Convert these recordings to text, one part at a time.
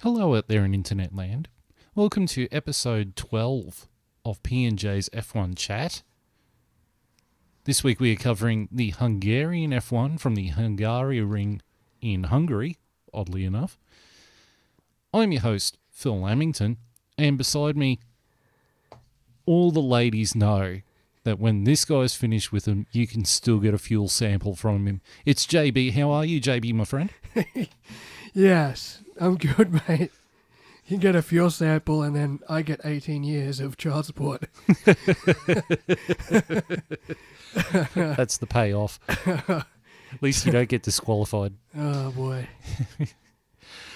Hello out there in internet land. Welcome to episode 12 of P&J's F1 Chat. This week we are covering the Hungarian F1 from the Hungaroring in Hungary, oddly enough. I'm your host, Phil Lamington, and beside me, all the ladies know that when this guy's finished with them, you can still get a fuel sample from him. It's JB. How are you, JB, my friend? Yes, I'm good, mate. You get a fuel sample and then I get 18 years of child support. That's the payoff. At least you don't get disqualified. Oh, boy.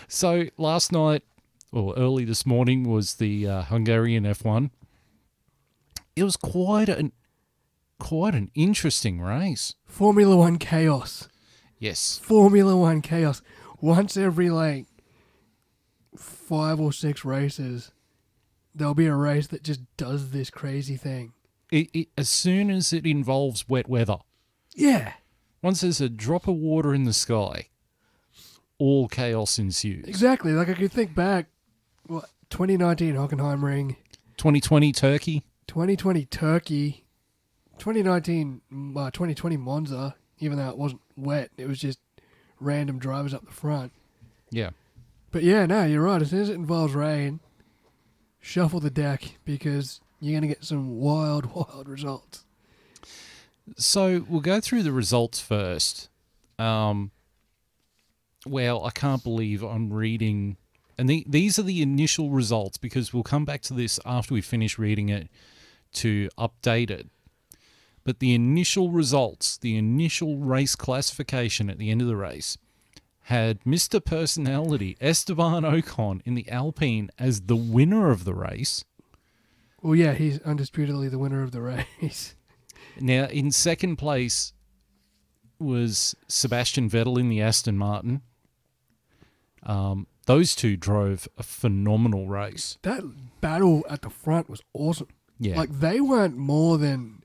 So last night, or early this morning, was the Hungarian F1. It was quite an interesting race. Formula One chaos. Yes. Formula One chaos. Once every, 5 or 6 races, there'll be a race that just does this crazy thing. As soon as it involves wet weather. Yeah. Once there's a drop of water in the sky, all chaos ensues. Exactly. I could think back, 2019 Hockenheimring. 2020 Turkey. 2020 Turkey. 2020 Monza, even though it wasn't wet, it was just random drivers up the front. Yeah. But yeah, no, you're right. As soon as it involves rain, shuffle the deck because you're going to get some wild, wild results. So we'll go through the results first. Well, I can't believe I'm reading... And these are the initial results because we'll come back to this after we finish reading it to update it. But the initial results, the initial race classification at the end of the race, had Mr. Personality, Esteban Ocon, in the Alpine as the winner of the race. Well, yeah, he's undisputedly the winner of the race. Now, in second place was Sebastian Vettel in the Aston Martin. Those two drove a phenomenal race. That battle at the front was awesome. Yeah. They weren't more than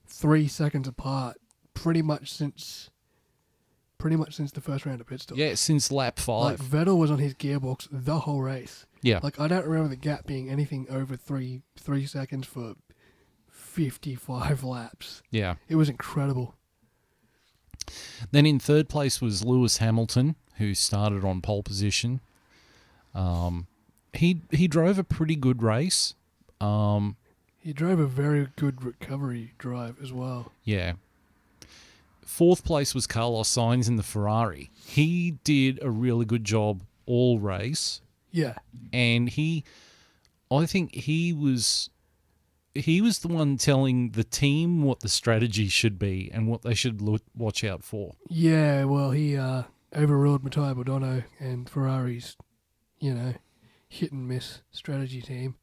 3 seconds apart pretty much since the first round of pit stop. Yeah, since lap 5. Vettel was on his gearbox the whole race. Yeah. I don't remember the gap being anything over 3 seconds for 55 laps. Yeah. It was incredible. Then in third place was Lewis Hamilton, who started on pole position. He drove a pretty good race. He drove a very good recovery drive as well. Yeah. Fourth place was Carlos Sainz in the Ferrari. He did a really good job all race. Yeah. And I think he was the one telling the team what the strategy should be and what they should watch out for. Yeah, well, he overruled Matteo Bordone and Ferrari's, hit and miss strategy team.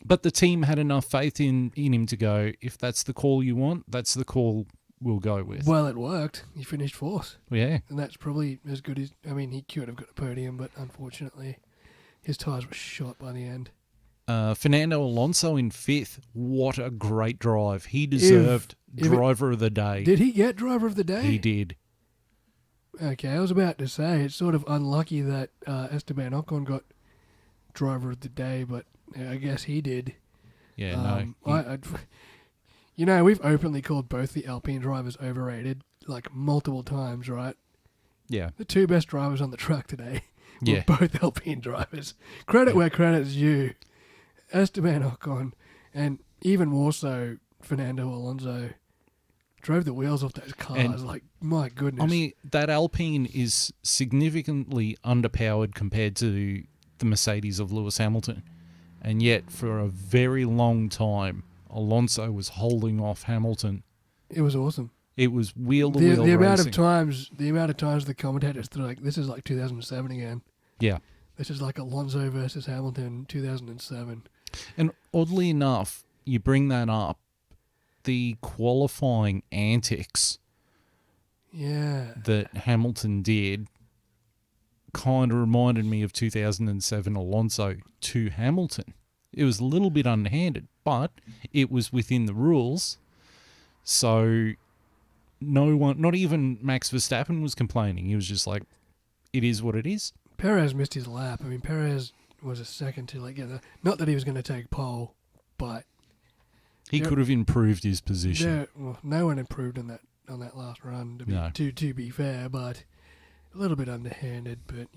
But the team had enough faith in him to go, if that's the call you want, that's the call we'll go with. Well, it worked. He finished fourth. Yeah. And that's probably as good as... he could have got a podium, but unfortunately, his tyres were shot by the end. Fernando Alonso in fifth. What a great drive. He deserved driver of the day. Did he get driver of the day? He did. Okay, I was about to say, it's sort of unlucky that Esteban Ocon got driver of the day, but I guess he did. Yeah, no. We've openly called both the Alpine drivers overrated, multiple times, right? Yeah. The two best drivers on the track today were Yeah. both Alpine drivers. Credit where credit's due. Esteban Ocon, and even more so, Fernando Alonso, drove the wheels off those cars. My goodness. That Alpine is significantly underpowered compared to the Mercedes of Lewis Hamilton. And yet, for a very long time, Alonso was holding off Hamilton. It was awesome. It was wheel-to-wheel the amount racing. the amount of times the commentators they're this is like 2007 again. Yeah. This is like Alonso versus Hamilton 2007. And oddly enough, you bring that up, the qualifying antics that Hamilton did kind of reminded me of 2007 Alonso to Hamilton. It was a little bit underhanded, but it was within the rules. So no one, not even Max Verstappen, was complaining. He was just like, it is what it is. Perez missed his lap. I mean, Perez was a second to like get the. Not that he was going to take pole, but He could have improved his position. well, no one improved on that last run. To be fair, but a little bit underhanded. But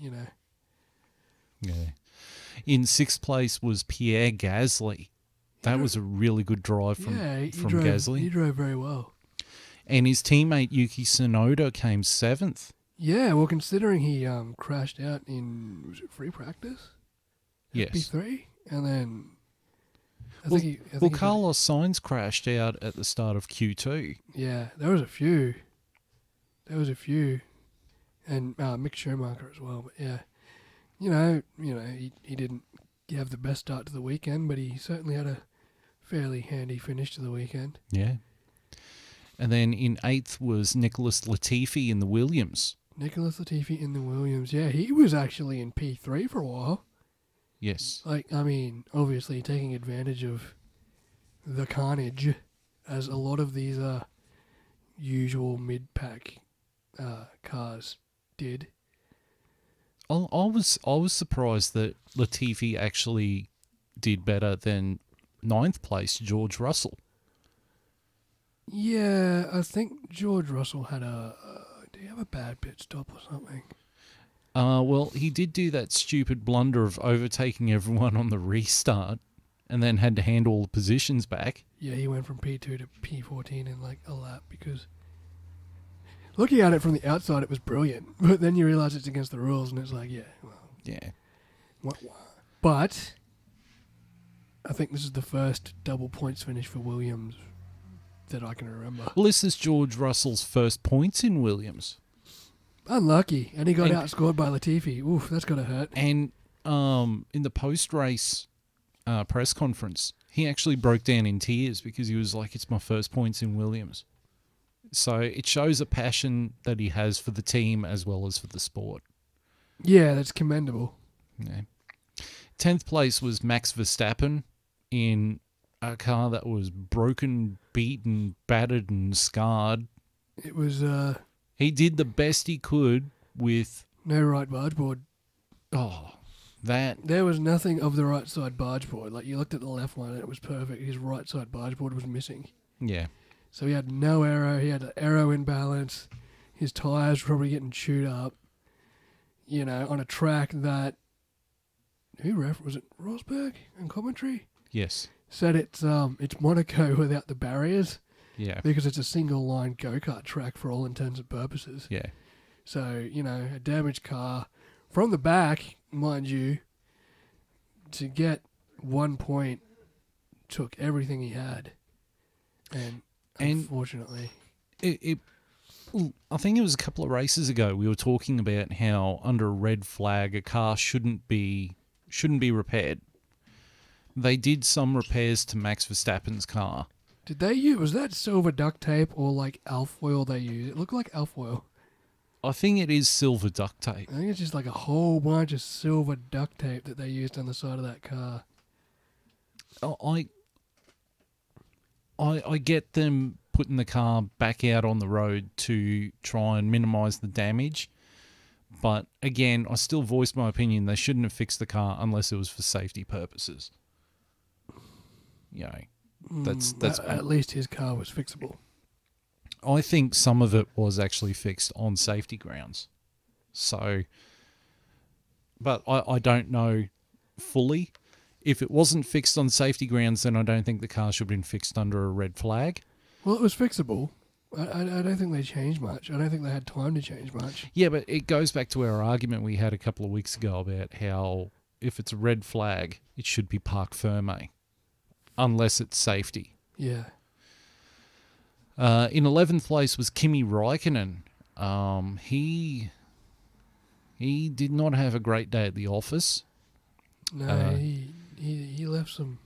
Yeah. In sixth place was Pierre Gasly. That was a really good drive from Gasly. He drove very well. And his teammate Yuki Tsunoda came seventh. Yeah, well, considering he crashed out in was it free practice? Yes. P3, and then I think Carlos Sainz crashed out at the start of Q2. Yeah, there was a few, and Mick Schumacher as well. But yeah, he didn't have the best start to the weekend, but he certainly had a fairly handy finish to the weekend. Yeah. And then in eighth was Nicholas Latifi in the Williams. Yeah, he was actually in P3 for a while. Yes. Obviously taking advantage of the carnage, as a lot of these usual mid-pack cars did. I was surprised that Latifi actually did better than ninth place George Russell. Yeah, I think George Russell had did he have a bad pit stop or something? Well, he did do that stupid blunder of overtaking everyone on the restart and then had to hand all the positions back. Yeah, he went from P2 to P14 in like a lap because looking at it from the outside, it was brilliant. But then you realise it's against the rules and it's like, yeah, well. Yeah. What? But I think this is the first double points finish for Williams that I can remember. Well, this is George Russell's first points in Williams. Unlucky. And he got outscored by Latifi. Oof, that's got to hurt. And in the post-race press conference, he actually broke down in tears because he was like, it's my first points in Williams. So it shows a passion that he has for the team as well as for the sport. Yeah, that's commendable. Yeah. 10th place was Max Verstappen in a car that was broken, beaten, battered and scarred. It was... he did the best he could with... no right barge board. Oh, that... There was nothing of the right side barge board. Like, you looked at the left one and it was perfect. His right side barge board was missing. Yeah. So he had no aero. He had an aero imbalance. His tyres were probably getting chewed up. On a track that... was it Rosberg in commentary? Yes. Said it's Monaco without the barriers. Yeah. Because it's a single line go-kart track for all intents and purposes. Yeah. So, a damaged car from the back, mind you, to get 1 point took everything he had. And unfortunately... I think it was a couple of races ago we were talking about how under a red flag a car shouldn't be repaired. They did some repairs to Max Verstappen's car. Did they use... was that silver duct tape or like alfoil they used? It looked like alfoil. I think it is silver duct tape. I think it's just like a whole bunch of silver duct tape that they used on the side of that car. I get them putting the car back out on the road to try and minimise the damage. But again, I still voiced my opinion. They shouldn't have fixed the car unless it was for safety purposes. That's at least his car was fixable. I think some of it was actually fixed on safety grounds. So, but I don't know fully. If it wasn't fixed on safety grounds, then I don't think the car should have been fixed under a red flag. Well, it was fixable. I don't think they changed much. I don't think they had time to change much. Yeah, but it goes back to our argument we had a couple of weeks ago about how if it's a red flag, it should be parc ferme, unless it's safety. Yeah. In 11th place was Kimi Räikkönen. He did not have a great day at the office. No, he left some...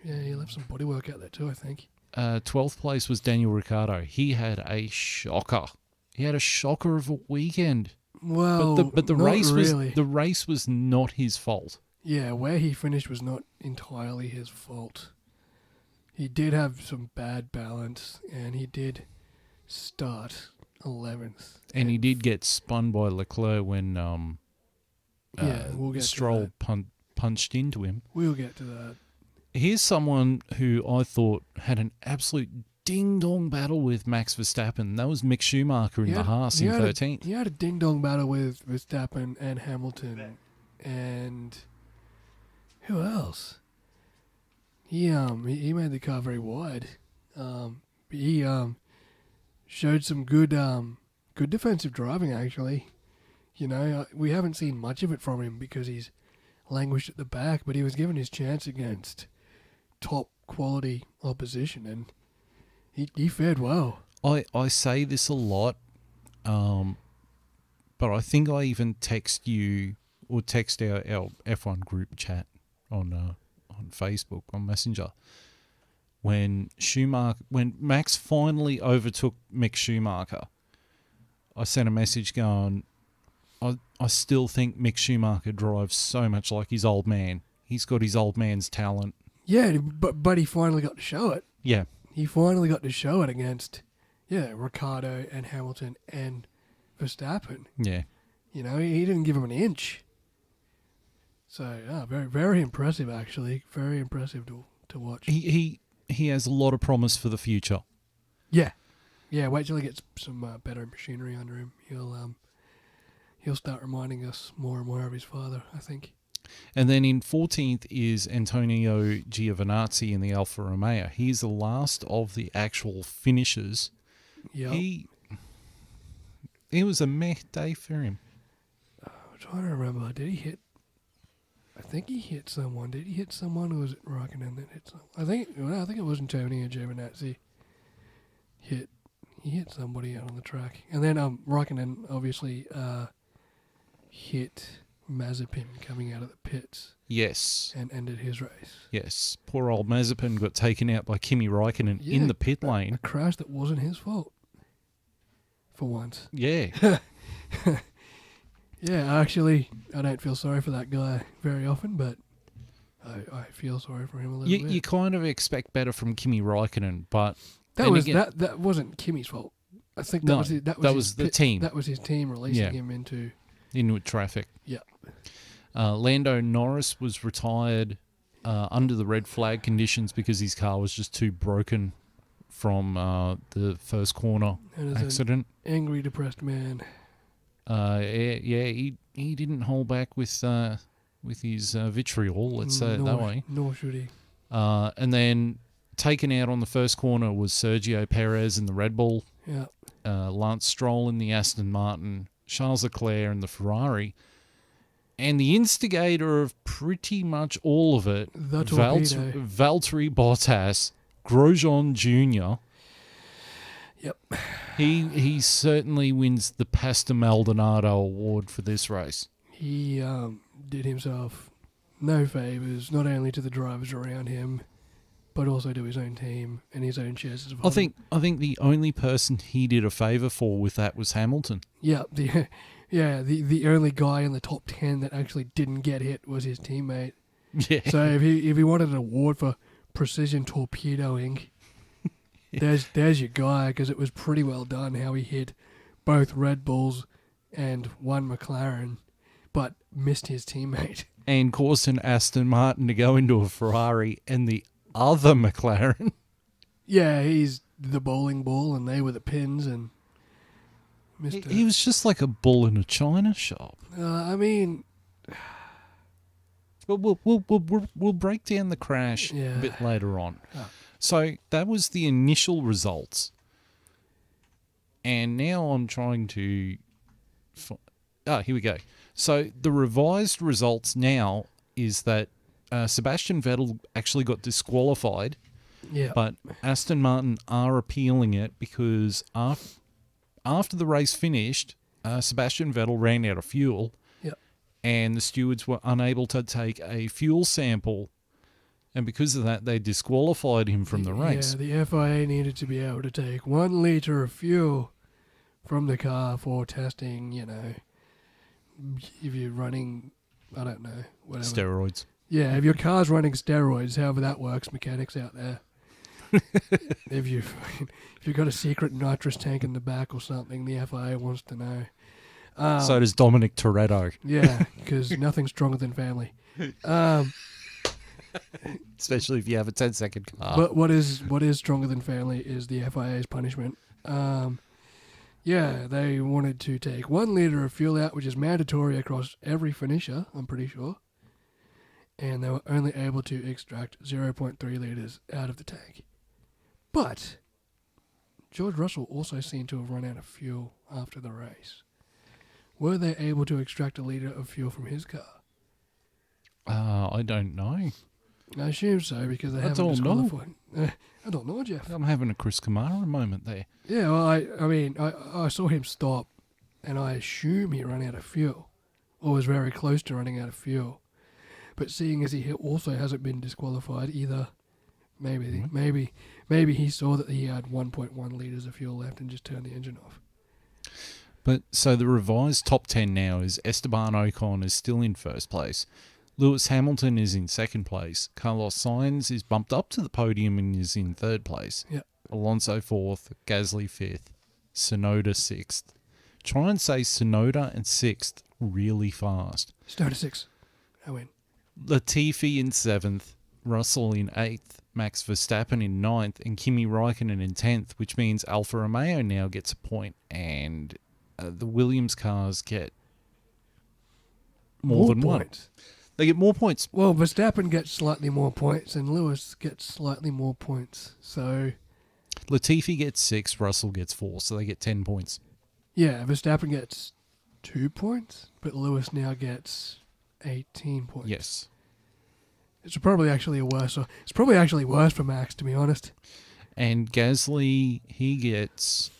yeah, he left some bodywork out there too, I think. 12th place was Daniel Ricciardo. He had a shocker. He had a shocker of a weekend. Well, but the race was not his fault. Yeah, where he finished was not entirely his fault. He did have some bad balance, and he did start 11th. And he did get spun by Leclerc when we'll get to Stroll that. punched into him. We'll get to that. Here's someone who I thought had an absolute ding-dong battle with Max Verstappen. That was Mick Schumacher in the Haas in 13th. He had a ding-dong battle with Verstappen and Hamilton. And who else? He made the car very wide. He showed some good defensive driving, actually. You know, we haven't seen much of it from him because he's languished at the back, but he was given his chance against top quality opposition, and he fared well. I say this a lot, but I think I even text you or text our F1 group chat on Facebook, on Messenger, when Max finally overtook Mick Schumacher. I sent a message going, I still think Mick Schumacher drives so much like his old man. He's got his old man's talent. Yeah, but he finally got to show it. Yeah. He finally got to show it against, Ricciardo and Hamilton and Verstappen. Yeah. You know, he didn't give him an inch. So, very, very impressive, actually. Very impressive to watch. He has a lot of promise for the future. Yeah. Yeah, wait till he gets some better machinery under him. He'll start reminding us more and more of his father, I think. And then in 14th is Antonio Giovinazzi in the Alfa Romeo. He's the last of the actual finishers. Yeah. It was a meh day for him. I'm trying to remember. Did he hit? I think he hit someone. Did he hit someone, or was it Raikkonen that hit someone? I think it was Antonio Giovinazzi. He hit somebody out on the track, and then Raikkonen obviously hit Mazepin coming out of the pits. Yes. And ended his race. Yes. Poor old Mazepin got taken out by Kimi Raikkonen in the pit lane. A crash that wasn't his fault. For once. Yeah. Yeah, actually, I don't feel sorry for that guy very often, but I feel sorry for him a little bit. You kind of expect better from Kimi Raikkonen, but that wasn't Kimi's fault. I think that was the team. That was his team releasing him into traffic. Yeah. Lando Norris was retired under the red flag conditions because his car was just too broken from the first corner accident. Angry, depressed man. He didn't hold back with his vitriol, let's say it that way. Nor should he. And then taken out on the first corner was Sergio Perez in the Red Bull. Yeah. Lance Stroll in the Aston Martin, Charles Leclerc in the Ferrari, and the instigator of pretty much all of it, Valtteri Bottas, Grosjean Jr. Yep. He certainly wins the Pasta Maldonado award for this race. He did himself no favours, not only to the drivers around him, but also to his own team and his own chances of holding. I think the only person he did a favour for with that was Hamilton. Yeah, the only guy in the top 10 that actually didn't get hit was his teammate. Yeah. So if he wanted an award for precision torpedoing, there's your guy, because it was pretty well done how he hit both Red Bulls and one McLaren, but missed his teammate. And caused an Aston Martin to go into a Ferrari and the other McLaren. Yeah, he's the bowling ball and they were the pins, and he was just like a bull in a china shop. I mean, but we'll break down the crash a bit later on. Oh. So that was the initial results, and now I'm trying to. Here we go. So the revised results now is that Sebastian Vettel actually got disqualified. Yeah. But Aston Martin are appealing it because after the race finished, Sebastian Vettel ran out of fuel. Yep. And the stewards were unable to take a fuel sample. And because of that, they disqualified him from the race. Yeah, the FIA needed to be able to take 1 litre of fuel from the car for testing, if you're running, I don't know, whatever. Steroids. Yeah, if your car's running steroids, however that works, mechanics out there. If you've got a secret nitrous tank in the back or something, the FIA wants to know. So does Dominic Toretto. Yeah, because nothing's stronger than family. Especially if you have a 10-second car. But what is stronger than family is the FIA's punishment. Yeah, they wanted to take 1 litre of fuel out, which is mandatory across every finisher, I'm pretty sure. And they were only able to extract 0.3 litres out of the tank. But George Russell also seemed to have run out of fuel after the race. Were they able to extract a litre of fuel from his car? I don't know. I assume so, because they haven't disqualified. I don't know, Jeff. I'm having a Chris Kamara moment there. Yeah, well, I mean, I saw him stop, and I assume he ran out of fuel, or was very close to running out of fuel. But seeing as he also hasn't been disqualified either, maybe he saw that he had 1.1 litres of fuel left and just turned the engine off. But so the revised top 10 now is Esteban Ocon is still in first place. Lewis Hamilton is in second place. Carlos Sainz is bumped up to the podium and is in third place. Yeah. Alonso fourth, Gasly fifth, Tsunoda sixth. Try and say Tsunoda and sixth really fast. Start at 6. I win. Latifi in seventh, Russell in eighth, Max Verstappen in ninth, and Kimi Räikkönen in 10th, which means Alfa Romeo now gets a point, and the Williams cars get more than points. one. They get more points. Well, Verstappen gets slightly more points, and Lewis gets slightly more points. So, Latifi gets 6, Russell gets 4, so they get 10 points. yeah, Verstappen gets 2 points, but Lewis now gets 18 points. Yes. It's probably actually worse for Max, to be honest. And Gasly, he gets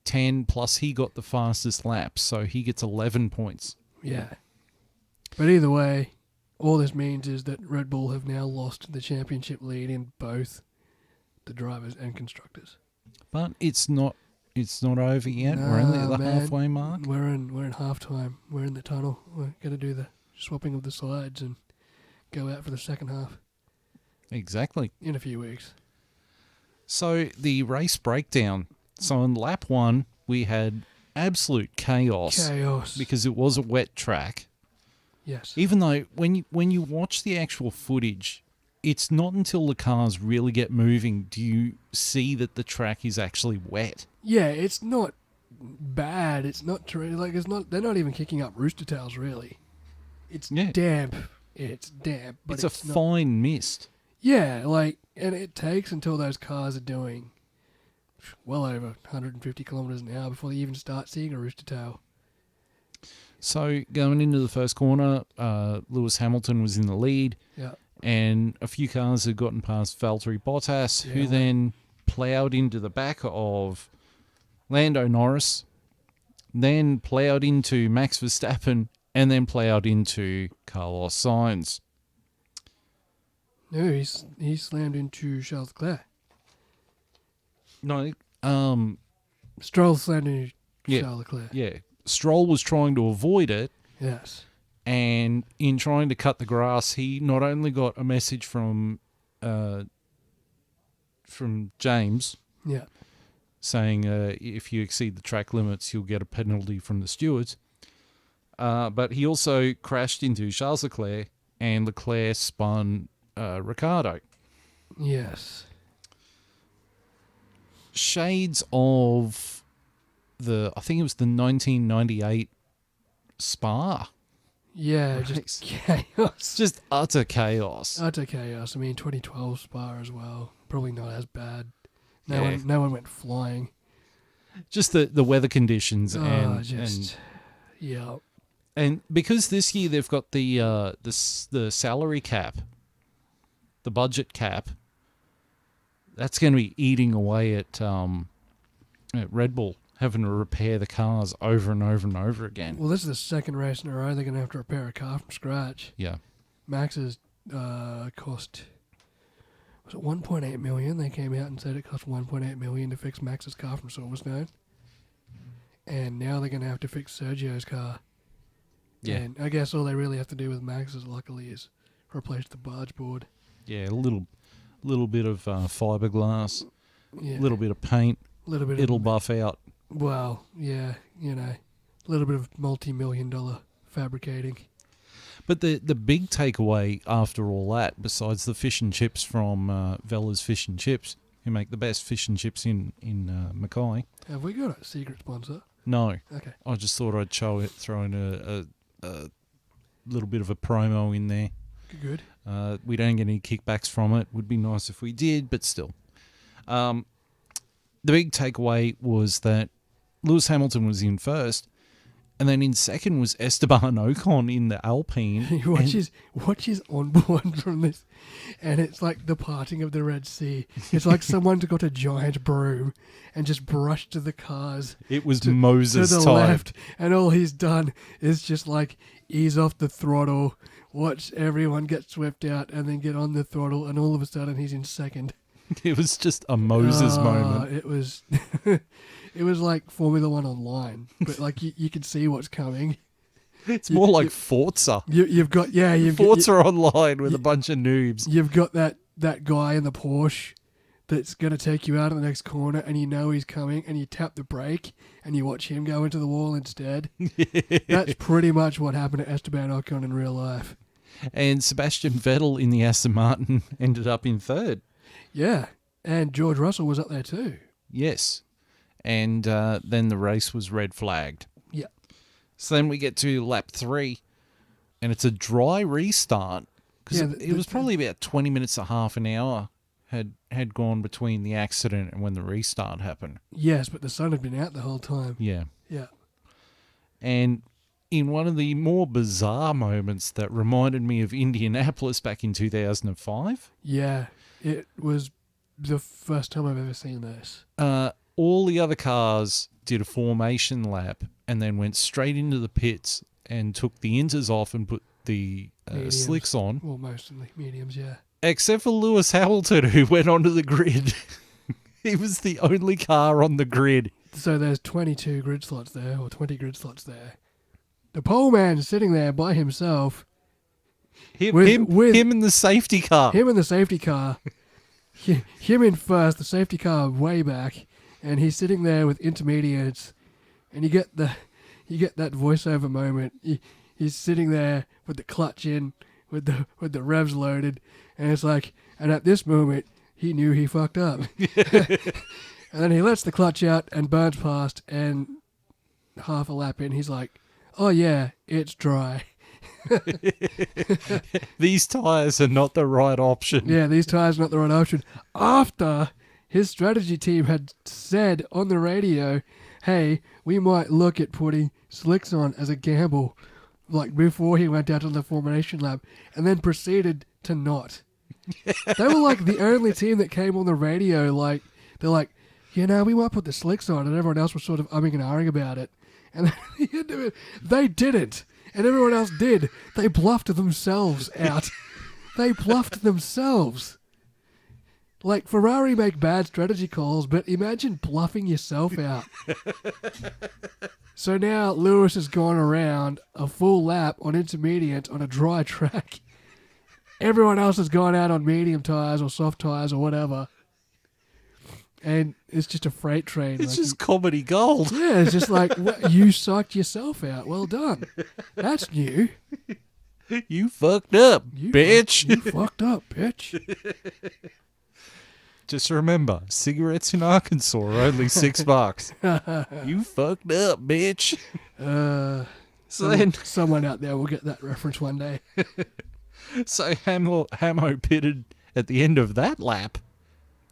10, plus he got the fastest lap, so he gets 11 points. Yeah. But either way, all this means is that Red Bull have now lost the championship lead in both the drivers and constructors. But it's not over yet. We're only at the halfway mark. We're in halftime. We're in the tunnel. We're going to do the swapping of the sides and go out for the second half. Exactly. In a few weeks. So the race breakdown. So in lap 1, we had absolute chaos. Because it was a wet track. Yes. Even though when you watch the actual footage, it's not until the cars really get moving do you see that the track is actually wet. Yeah, it's not bad. It's not it's not. They're not even kicking up rooster tails really. It's damp. It's damp. But it's a fine mist. Yeah, and it takes until those cars are doing well over 150 kilometers an hour before they even start seeing a rooster tail. So going into the first corner, Lewis Hamilton was in the lead. Yeah. And a few cars had gotten past Valtteri Bottas, who then ploughed into the back of Lando Norris, then ploughed into Max Verstappen, and then ploughed into Carlos Sainz. No, he slammed into Charles Leclerc. No, Stroll slammed into Charles Leclerc. Yeah. Stroll was trying to avoid it. Yes. And in trying to cut the grass, he not only got a message from James, saying if you exceed the track limits, you'll get a penalty from the stewards. But he also crashed into Charles Leclerc, and Leclerc spun Ricciardo. Yes. Shades of I think it was the 1998 Spa. Yeah, race. just chaos. Just utter chaos. Utter chaos. I mean, 2012 Spa as well. Probably not as bad. No one went flying. Just the weather conditions and because this year they've got the salary cap, the budget cap. That's going to be eating away at Red Bull, having to repair the cars over and over and over again. Well, this is the second race in a row they're going to have to repair a car from scratch. Yeah. Max's cost, was it 1.8 million? They came out and said it cost 1.8 million to fix Max's car from Silverstone. And now they're going to have to fix Sergio's car. Yeah. And I guess all they really have to do with Max's, luckily, is replace the barge board. Yeah, a little bit of fiberglass, a little bit of paint. It'll buff out. Well, yeah, a little bit of multi-million-dollar fabricating. But the big takeaway after all that, besides the fish and chips from Vella's Fish and Chips, who make the best fish and chips in Mackay. Have we got a secret sponsor? No. Okay. I just thought I'd throw in a little bit of a promo in there. Good. We don't get any kickbacks from it. Would be nice if we did, but still. The big takeaway was that Lewis Hamilton was in first, and then in second was Esteban Ocon in the Alpine. You watch his onboard from this, and it's like the parting of the Red Sea. It's like someone got a giant broom and just brushed to the cars. It was Moses to the time. left, and all he's done is just like ease off the throttle, watch everyone get swept out, and then get on the throttle, and all of a sudden he's in second. It was just a Moses moment. It was, it was like Formula One online, but like you could see what's coming. It's more like Forza. You've got Forza online with a bunch of noobs. You've got that guy in the Porsche that's going to take you out of the next corner, and you know he's coming, and you tap the brake, and you watch him go into the wall instead. That's pretty much what happened to Esteban Ocon in real life. And Sebastian Vettel in the Aston Martin ended up in third. Yeah, and George Russell was up there too. Yes. And then the race was red flagged. Yeah. So then we get to lap 3, and it's a dry restart. Because it was probably about 20 minutes to half an hour had gone between the accident and when the restart happened. Yes, but the sun had been out the whole time. Yeah. Yeah. And in one of the more bizarre moments that reminded me of Indianapolis back in 2005. Yeah, it was the first time I've ever seen this. All the other cars did a formation lap and then went straight into the pits and took the inters off and put the slicks on. Well, mostly mediums, yeah. Except for Lewis Hamilton, who went onto the grid. He was the only car on the grid. So there's 22 grid slots there, or 20 grid slots there. The pole man's sitting there by himself. Him in the safety car. Him in the safety car. Him in first, the safety car way back, and he's sitting there with intermediates, and you get that voiceover moment. He's sitting there with the clutch in, with the revs loaded, and it's like, and at this moment he knew he fucked up. And then he lets the clutch out and burns past, and half a lap in, he's like, "Oh yeah, it's dry." These tyres are not the right option. Yeah, these tyres are not the right option. After his strategy team had said on the radio, "Hey, we might look at putting slicks on as a gamble," like before he went out on the formation lap, and then proceeded to not. They were like the only team that came on the radio, like, they're like, we might put the slicks on, and everyone else was sort of umming and ahhing about it. And at the end of it, they didn't, and everyone else did. They bluffed themselves out. They bluffed themselves. Like, Ferrari make bad strategy calls, but imagine bluffing yourself out. So now Lewis has gone around a full lap on intermediate on a dry track. Everyone else has gone out on medium tyres or soft tyres or whatever. And it's just a freight train. It's just comedy gold. Yeah, it's just like, you sucked yourself out. Well done. That's new. You fucked up, bitch. You fucked up, bitch. Just remember, cigarettes in Arkansas are only $6. You fucked up, bitch. Someone out there will get that reference one day. So Hamo pitted at the end of that lap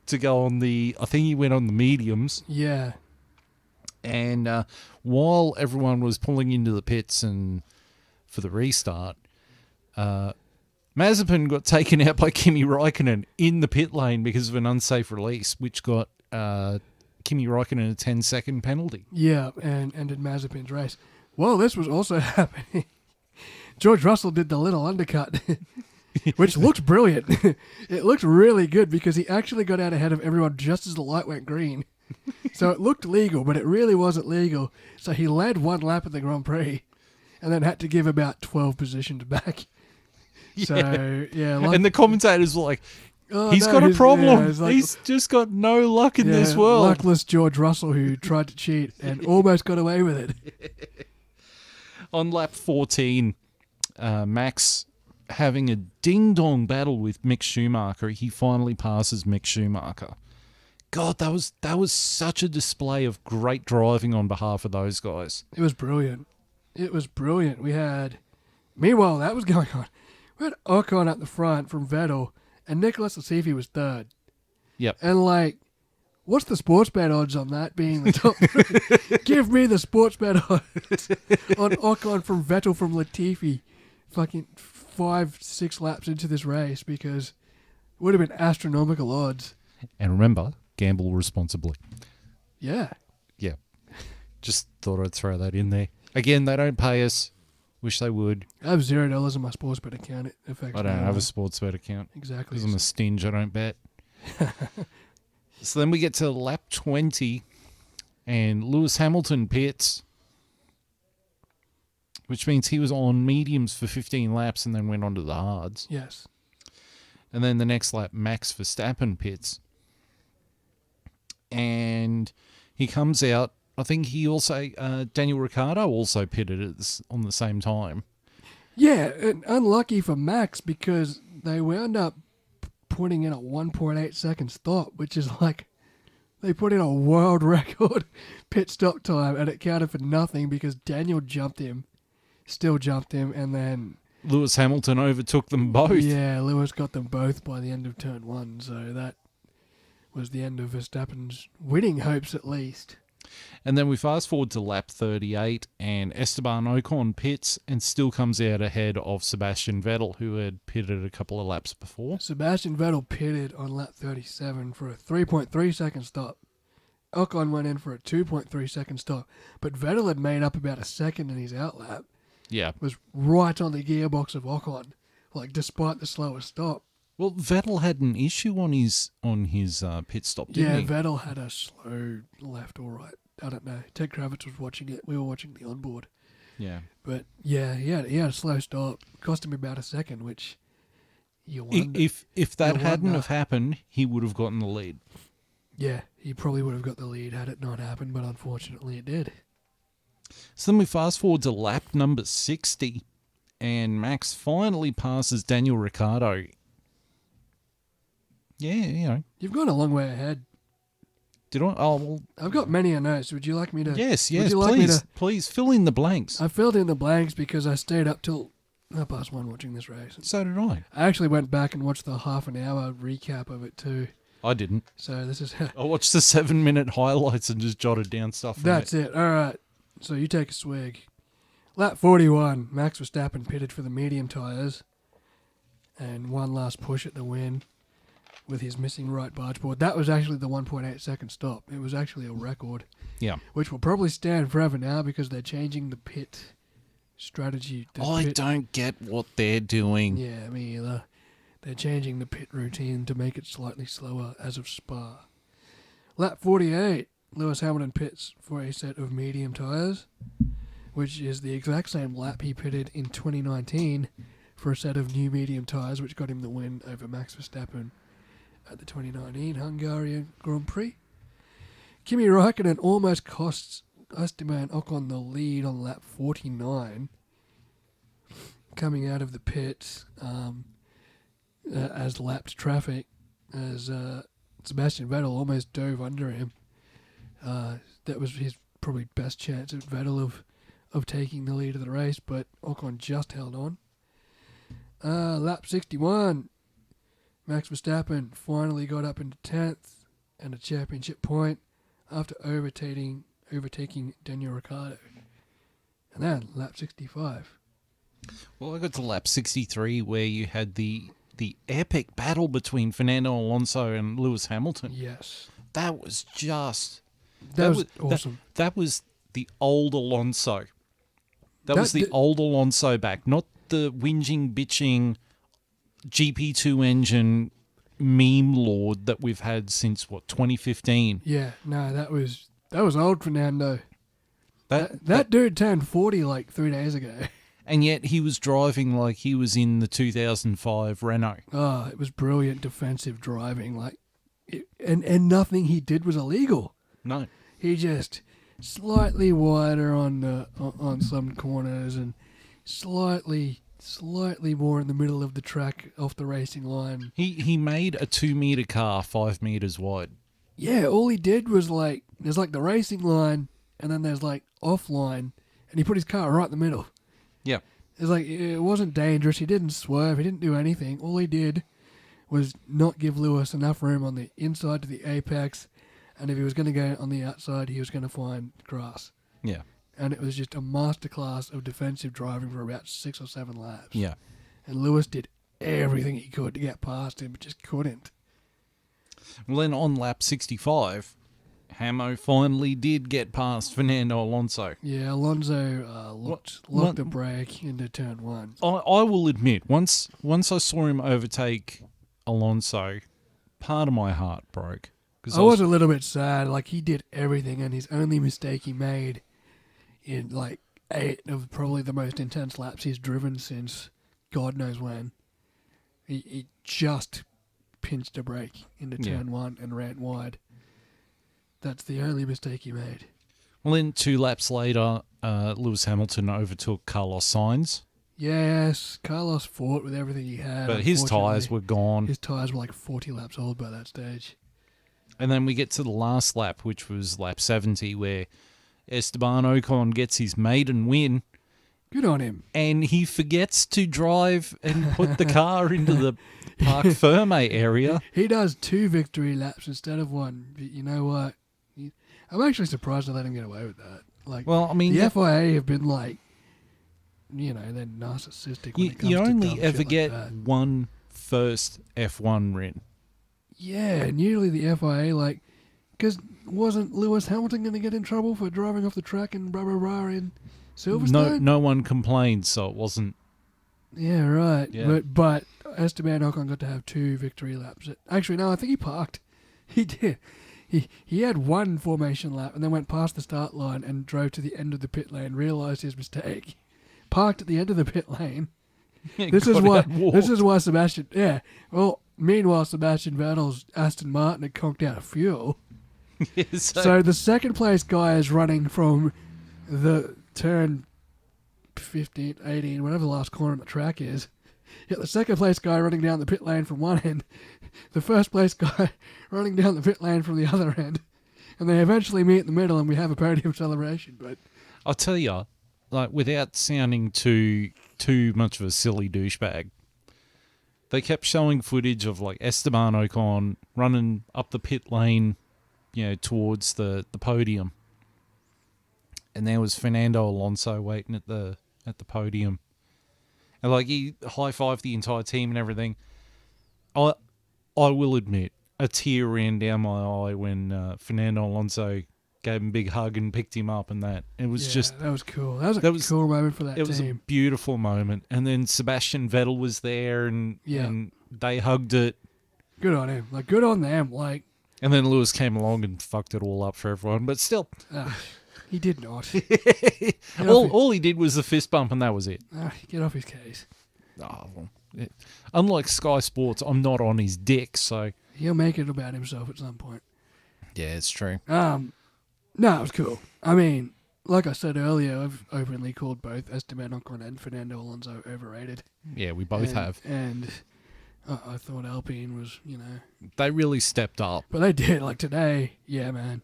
to go on I think he went on the mediums. Yeah. And while everyone was pulling into the pits and for the restart, Mazepin got taken out by Kimi Räikkönen in the pit lane because of an unsafe release, which got Kimi Räikkönen a 10-second penalty. Yeah, and ended Mazepin's race. Well, this was also happening. George Russell did the little undercut, which looked brilliant. It looked really good because he actually got out ahead of everyone just as the light went green. So it looked legal, but it really wasn't legal. So he led one lap at the Grand Prix and then had to give about 12 positions back. So, yeah. And the commentators were like, Oh, He's no, got a problem. yeah, it's like- He's just got no luck in this Yeah, world. luckless George Russell who tried to cheat and almost got away with it. On lap 14, Max having a ding-dong battle with Mick Schumacher. He finally passes Mick Schumacher. God, that was such a display of great driving on behalf of those guys. It was brilliant. It was brilliant. Meanwhile, that was going on. We had Ocon at the front from Vettel, and Nicholas Latifi was third. Yep. And what's the sports bet odds on that being the top? Give me the sports bet odds on Ocon from Vettel from Latifi, fucking 5-6 laps into this race, because it would have been astronomical odds. And remember, gamble responsibly. Yeah. Yeah. Just thought I'd throw that in there. Again, they don't pay us. Wish they would. I have $0 in my sports bet account. It affects I don't my have a life. sports bet account. Exactly. Because I'm a stinge, I don't bet. So then we get to lap 20, and Lewis Hamilton pits, which means he was on mediums for 15 laps and then went on to the hards. Yes. And then the next lap, Max Verstappen pits. And he comes out. I think he also, Daniel Ricciardo also pitted on the same time. Yeah, and unlucky for Max because they wound up putting in a 1.8 second stop, which is they put in a world record pit stop time, and it counted for nothing because Daniel still jumped him, and then Lewis Hamilton overtook them both. Yeah, Lewis got them both by the end of turn one, so that was the end of Verstappen's winning hopes at least. And then we fast forward to lap 38, and Esteban Ocon pits and still comes out ahead of Sebastian Vettel, who had pitted a couple of laps before. Sebastian Vettel pitted on lap 37 for a 3.3 second stop. Ocon went in for a 2.3 second stop, but Vettel had made up about a second in his outlap. Yeah. Was right on the gearbox of Ocon, despite the slower stop. Well, Vettel had an issue on his pit stop, didn't he? Vettel had a slow left or right. I don't know. Ted Kravitz was watching it. We were watching the onboard. Yeah. But yeah, he had a slow stop. Cost him about a second, which you wonder. If that you hadn't wonder. have happened, he would have gotten the lead. Yeah, he probably would have got the lead had it not happened, but unfortunately it did. So then we fast forward to lap number 60, and Max finally passes Daniel Ricciardo. Yeah, You've gone a long way ahead. Did I? Oh, well. I've got many a notes. Would you like me to? Yes, would you like me to? please fill in the blanks. I filled in the blanks because I stayed up till 1:30 watching this race. So did I. I actually went back and watched the half an hour recap of it too. I didn't. So this is I watched the 7-minute highlights and just jotted down stuff. From that's it. All right. So you take a swig. Lap 41, Max Verstappen pitted for the medium tyres and one last push at the win with his missing right barge board. That was actually the 1.8 second stop. It was actually a record. Yeah. Which will probably stand forever now because they're changing the pit strategy. I don't get what they're doing. Yeah, me either. They're changing the pit routine to make it slightly slower as of Spa. Lap 48, Lewis Hamilton pits for a set of medium tyres, which is the exact same lap he pitted in 2019 for a set of new medium tyres, which got him the win over Max Verstappen at the 2019 Hungarian Grand Prix. Kimi Räikkönen almost costs Esteban Ocon the lead on lap 49, coming out of the pits as lapped traffic, as Sebastian Vettel almost dove under him. That was his probably best chance at Vettel of taking the lead of the race, but Ocon just held on. Lap 61, Max Verstappen finally got up into 10th and a championship point after overtaking Daniel Ricciardo. And then lap 65. Well, I got to lap 63 where you had the epic battle between Fernando Alonso and Lewis Hamilton. Yes. That was just... That was awesome. That was the old Alonso. That was the old Alonso back, not the whinging, bitching GP2 engine meme lord that we've had since, 2015. Yeah, no, that was old Fernando. That That dude turned 40 like 3 days ago. And yet he was driving like he was in the 2005 Renault. Oh, it was brilliant defensive driving. And nothing he did was illegal. No. He just slightly wider on some corners and slightly more in the middle of the track off the racing line. He made a 2-meter car 5 meters wide. Yeah, all he did was there's the racing line and then there's offline, and he put his car right in the middle. Yeah. It's it wasn't dangerous. He didn't swerve. He didn't do anything. All he did was not give Lewis enough room on the inside to the apex, and if he was going to go on the outside, he was going to find grass. Yeah. And it was just a masterclass of defensive driving for about 6 or 7 laps. Yeah. And Lewis did everything he could to get past him, but just couldn't. Well, then on lap 65, Hamo finally did get past Fernando Alonso. Yeah, Alonso locked a brake into turn 1. I will admit, once I saw him overtake Alonso, part of my heart broke. I was a little bit sad. He did everything, and his only mistake he made in 8 of probably the most intense laps he's driven since God knows when. He just pinched a brake into turn 1 and ran wide. That's the only mistake he made. Well, then 2 laps later, Lewis Hamilton overtook Carlos Sainz. Yes, Carlos fought with everything he had. But his tyres were gone. His tyres were 40 laps old by that stage. And then we get to the last lap, which was lap 70, where Esteban Ocon gets his maiden win. Good on him. And he forgets to drive and put the car into the Parc Ferme area. He does 2 victory laps instead of 1. But you know what? I'm actually surprised they let him get away with that. The FIA have been they're narcissistic. When You it comes only to ever get that. one first F1 win. Yeah, and usually the FIA, because wasn't Lewis Hamilton going to get in trouble for driving off the track and blah, blah, blah in Silverstone? No one complained, so it wasn't. Yeah, right. Yeah. But Esteban Ocon got to have 2 victory laps. Actually, no, I think he parked. He did. He had 1 formation lap and then went past the start line and drove to the end of the pit lane, realised his mistake, parked at the end of the pit lane. This is why Sebastian... Yeah, well... Meanwhile, Sebastian Vettel's Aston Martin had conked out of fuel. So the second place guy is running from the turn 15, 18, whatever the last corner on the track is. Yet the second place guy running down the pit lane from one end, the first place guy running down the pit lane from the other end. And they eventually meet in the middle and we have a podium celebration. But I'll tell you, without sounding too much of a silly douchebag, they kept showing footage of Esteban Ocon running up the pit lane, towards the podium, and there was Fernando Alonso waiting at the podium, and he high-fived the entire team and everything. I will admit, a tear ran down my eye when Fernando Alonso gave him a big hug and picked him up, and that it was that was cool. That was a cool moment for that team. It was a beautiful moment. And then Sebastian Vettel was there, and they hugged it. Good on him. Good on them. And then Lewis came along and fucked it all up for everyone. But still, he did not. all he did was a fist bump, and that was it. Get off his case. Unlike Sky Sports, I'm not on his dick, so he'll make it about himself at some point. Yeah, it's true. No, it was cool. I mean, like I said earlier, I've openly called both Esteban Ocon and Fernando Alonso overrated. Yeah, we both have. And I thought Alpine was, They really stepped up. But they did. Today, yeah, man.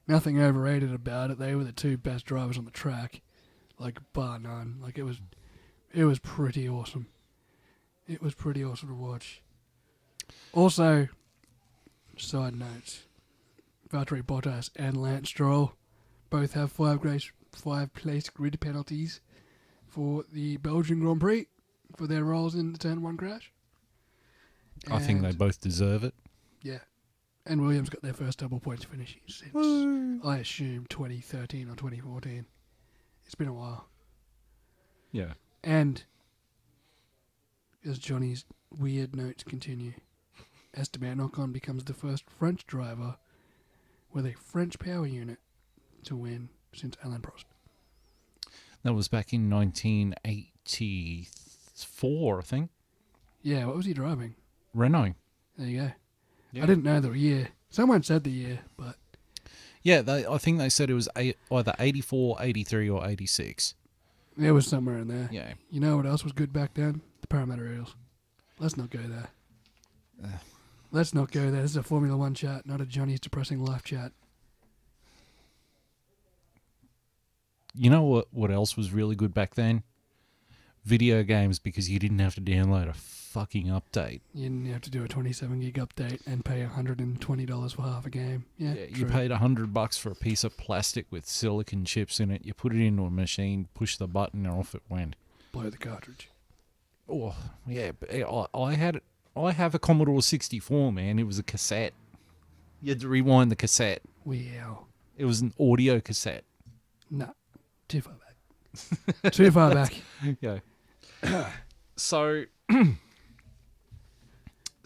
Nothing overrated about it. They were the 2 best drivers on the track. Bar none. It was pretty awesome. It was pretty awesome to watch. Also, side notes. Valtteri Bottas and Lance Stroll both have 5-place grid penalties for the Belgian Grand Prix for their roles in the Turn 1 crash. I think they both deserve it. Yeah. And Williams got their first double points finishing since, I assume, 2013 or 2014. It's been a while. Yeah. And, as Johnny's weird notes continue, Esteban Ocon becomes the first French driver with a French power unit to win since Alain Prost. That was back in 1980. 84, I think. Yeah, what was he driving? Renault. There you go. Yeah. I didn't know the year. Someone said the year, but Yeah, I think they said it was either 84, 83, or 86. it was somewhere in there. Yeah. You know what else was good back then? The Parramatta Eels. Let's not go there. Let's not go there. This is a Formula One chat, not a Johnny's Depressing Life chat. You know what else was really good back then? Video games, because you didn't have to download a fucking update. You didn't have to do a 27 gig update and pay $120 for half a game. Yeah, You paid $100 for a piece of plastic with silicon chips in it. You put it into a machine, push the button, and off it went. Blow the cartridge. Oh yeah, but I have a Commodore 64, man. It was a cassette. You had to rewind the cassette. Wow. It was an audio cassette. Nah, too far back. Too far back. Yeah. So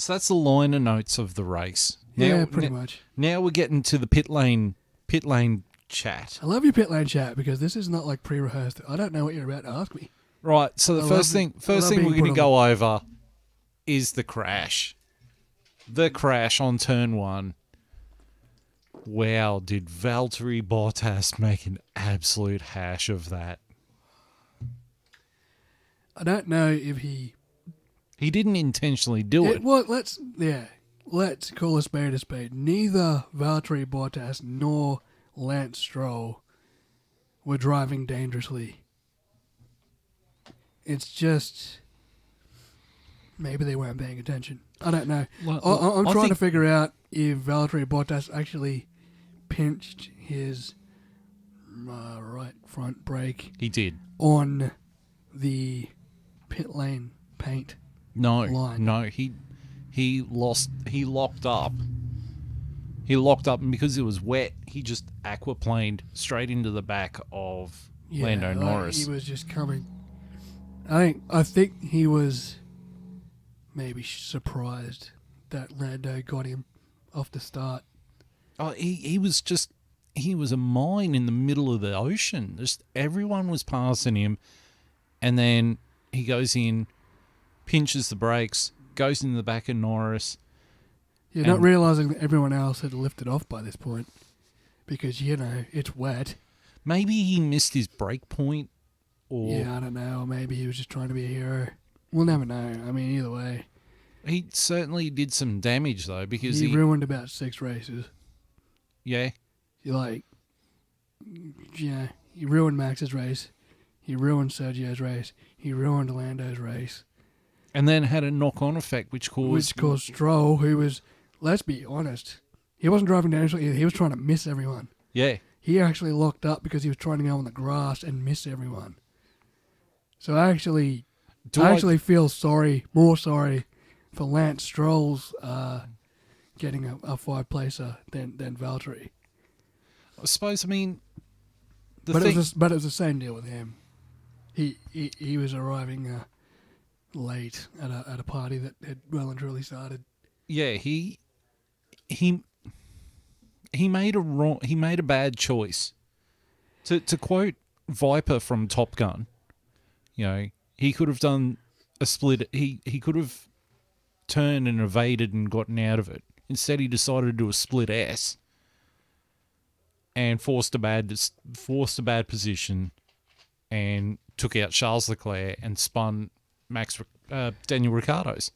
that's the liner notes of the race. Yeah, pretty much. Now we're getting to the pit lane chat. I love your pit lane chat because this is not like pre-rehearsed. I don't know what you're about to ask me. Right. So the first thing we're going to go over is the crash. The crash on turn 1. Wow, did Valtteri Bottas make an absolute hash of that? I don't know if he didn't intentionally do it. Well, let's call a spade a spade. Neither Valtteri Bottas nor Lance Stroll were driving dangerously. It's just maybe they weren't paying attention. I don't know. I'm trying to figure out if Valtteri Bottas actually pinched his right front brake. He did. On the pit lane paint. Line. No, he locked up. He locked up, and because it was wet, he just aquaplaned straight into the back of Lando Norris. He was just coming. I think he was maybe surprised that Lando got him off the start. Oh, he was a mine in the middle of the ocean. Just everyone was passing him, and then he goes in, pinches the brakes, goes into the back of Norris. You're not realising that everyone else had lifted off by this point because, it's wet. Maybe he missed his brake point. Or yeah, I don't know. Maybe he was just trying to be a hero. We'll never know. I mean, either way. He certainly did some damage, though, because he ruined about 6 races. Yeah. He ruined Max's race. He ruined Sergio's race. He ruined Lando's race. And then had a knock-on effect, which caused Stroll, who was, let's be honest, he wasn't driving dangerously either. He was trying to miss everyone. Yeah. He actually locked up because he was trying to go on the grass and miss everyone. So I actually feel more sorry for Lance Stroll's getting a 5-placer than Valtteri. I suppose, it was the same deal with him. He was arriving late at a party that had well and truly started. Yeah, he made a bad choice. To quote Viper from Top Gun, he could have done a split. He could have turned and evaded and gotten out of it. Instead, he decided to do a split S and forced a bad position and took out Charles Leclerc and spun Daniel Ricciardo's.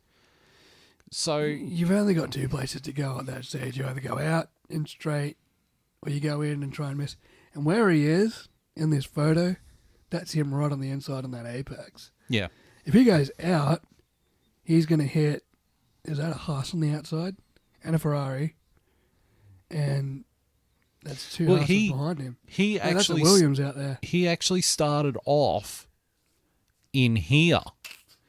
So you've only got 2 places to go at that stage. You either go out and straight, or you go in and try and miss. And where he is in this photo, that's him right on the inside on that apex. Yeah. If he goes out, he's going to hit, is that a Haas on the outside? And a Ferrari. And that's 2 Haas behind him. That's a Williams out there. He actually started off in here.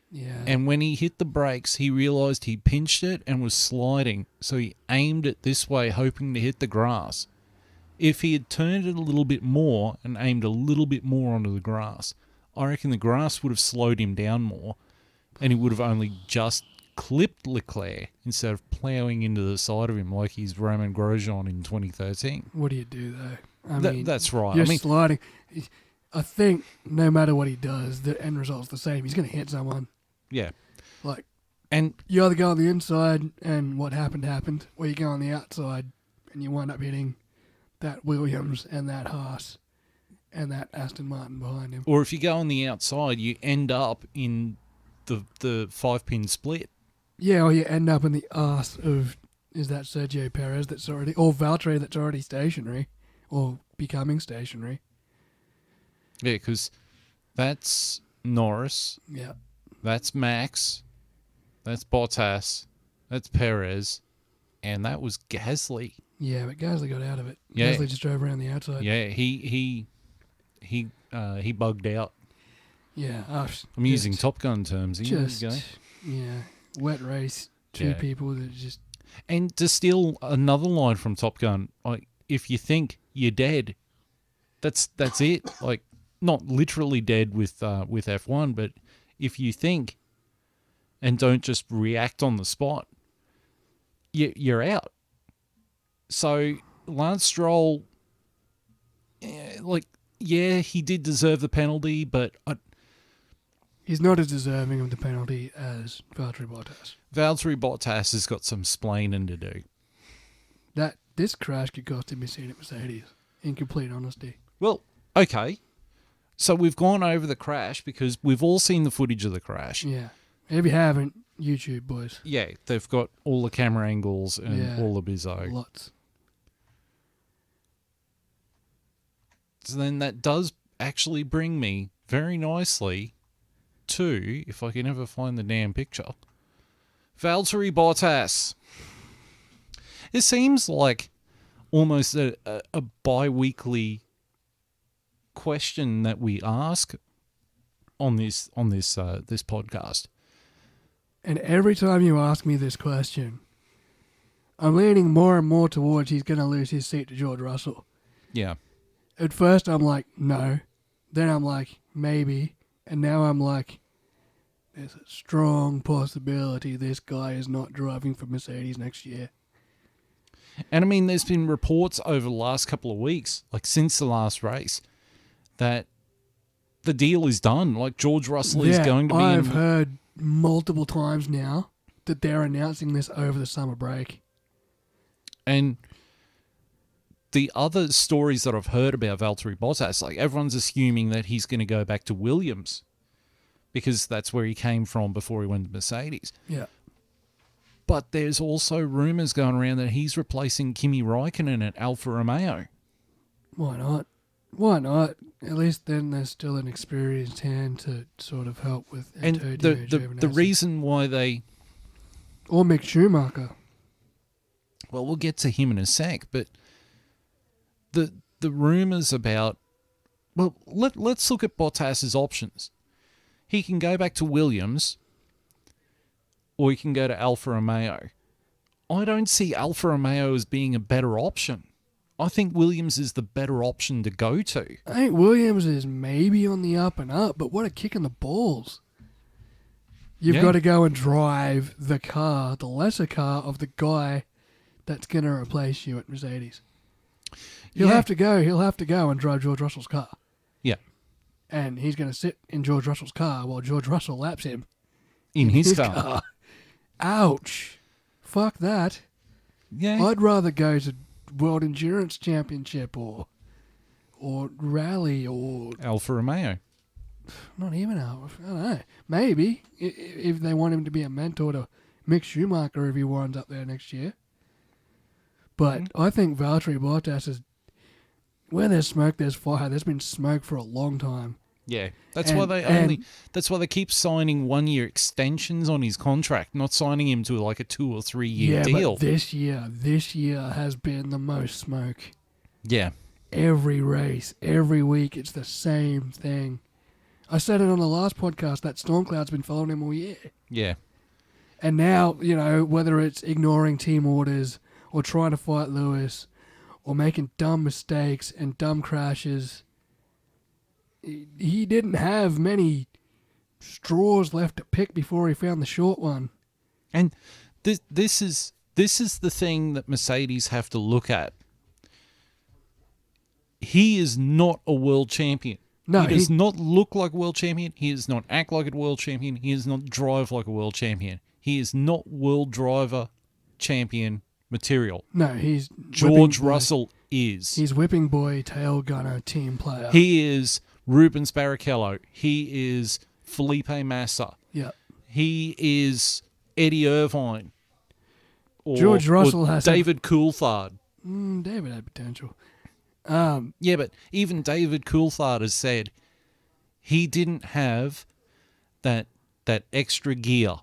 Yeah. And when he hit the brakes, he realised he pinched it and was sliding. So he aimed it this way, hoping to hit the grass. If he had turned it a little bit more and aimed a little bit more onto the grass, I reckon the grass would have slowed him down more, and he would have only just clipped Leclerc instead of ploughing into the side of him like he's Roman Grosjean in 2013. What do you do, though? That's right. You're sliding. I think no matter what he does, the end result's the same. He's going to hit someone. Yeah. Like, And you either go on the inside and what happened, or you go on the outside and you wind up hitting that Williams and that Haas and that Aston Martin behind him. or if you go on the outside, you end up in the 5-pin split. Yeah, or you end up in the arse of, is that Sergio Perez that's already, or Valtteri that's already stationary, or becoming stationary. Yeah, because that's Norris, Yeah. that's Max, that's Bottas, that's Perez, and that was Gasly. Yeah, but Gasly got out of it. Yeah. Gasly just drove around the outside. Yeah, he bugged out. Yeah. I'm using Top Gun terms here. Just, There you go. yeah, wet race. Two Yeah. people that just... And to steal another line from Top Gun, like, if you think you're dead, that's it. Like, not literally dead with F1, but if you think and don't just react on the spot, you're out. So Lance Stroll, he did deserve the penalty, but He's not as deserving of the penalty as Valtteri Bottas. Valtteri Bottas has got some splaining to do. This crash could cost him his seat at Mercedes, in complete honesty. Well, okay. So we've gone over the crash because we've all seen the footage of the crash. Yeah. If you haven't, YouTube, boys. Yeah, they've got all the camera angles and Yeah. all the bizzo. Lots. So then that does actually bring me very nicely to, if I can ever find the damn picture, Valtteri Bottas. It seems like almost a bi-weekly question that we ask on this podcast. And every time you ask me this question, I'm leaning more and more towards he's going to lose his seat to George Russell. Yeah. At first, I'm like, no. Then I'm like, maybe. And now I'm like, there's a strong possibility this guy is not driving for Mercedes next year. And I mean, there's been reports over the last couple of weeks, like since the last race, that the deal is done. Like George Russell is going to be I've heard multiple times now that they're announcing this over the summer break. And the other stories that I've heard about Valtteri Bottas, like everyone's assuming that he's going to go back to Williams because that's where he came from before he went to Mercedes. Yeah. But there's also rumours going around that he's replacing Kimi Räikkönen at Alfa Romeo. Why not? Why not? At least then there's still an experienced hand to sort of help with And Antonio the Giovinazzi. reason why they... Or Mick Schumacher. Well, we'll get to him in a sec, but the rumours about... Well, let's look at Bottas's options. He can go back to Williams, or he can go to Alfa Romeo. I don't see Alfa Romeo as being a better option. I think Williams is the better option to go to. I think Williams is maybe on the up and up, but what a kick in the balls. You've got to go and drive the car, the lesser car of the guy that's going to replace you at Mercedes. He'll have to go and drive George Russell's car. Yeah. And he's going to sit in George Russell's car while George Russell laps him. In his car. Ouch. Fuck that. Yeah. I'd rather go to World Endurance Championship or Rally or... Alfa Romeo. Not even Alfa. I don't know. Maybe if they want him to be a mentor to Mick Schumacher if he winds up there next year. But I think Valtteri Bottas is... Where there's smoke, there's fire. There's been smoke for a long time. Yeah. That's why they keep signing 1-year extensions on his contract, not signing him to like a 2 or 3 year deal. But this year has been the most smoke. Yeah. Every race, every week, it's the same thing. I said it on the last podcast that storm cloud's been following him all year. Yeah. And now, whether it's ignoring team orders or trying to fight Lewis or making dumb mistakes and dumb crashes, he didn't have many straws left to pick before he found the short one. And this is the thing that Mercedes have to look at. He is not a world champion. No, he does not look like a world champion. He does not act like a world champion. He does not drive like a world champion. He is not world driver champion material. No, he's George Russell is. He's whipping boy, tail gunner, team player. He is Rubens Barrichello. He is Felipe Massa. Yeah. He is Eddie Irvine. George Russell has David Coulthard. David had potential. Yeah, but even David Coulthard has said he didn't have that extra gear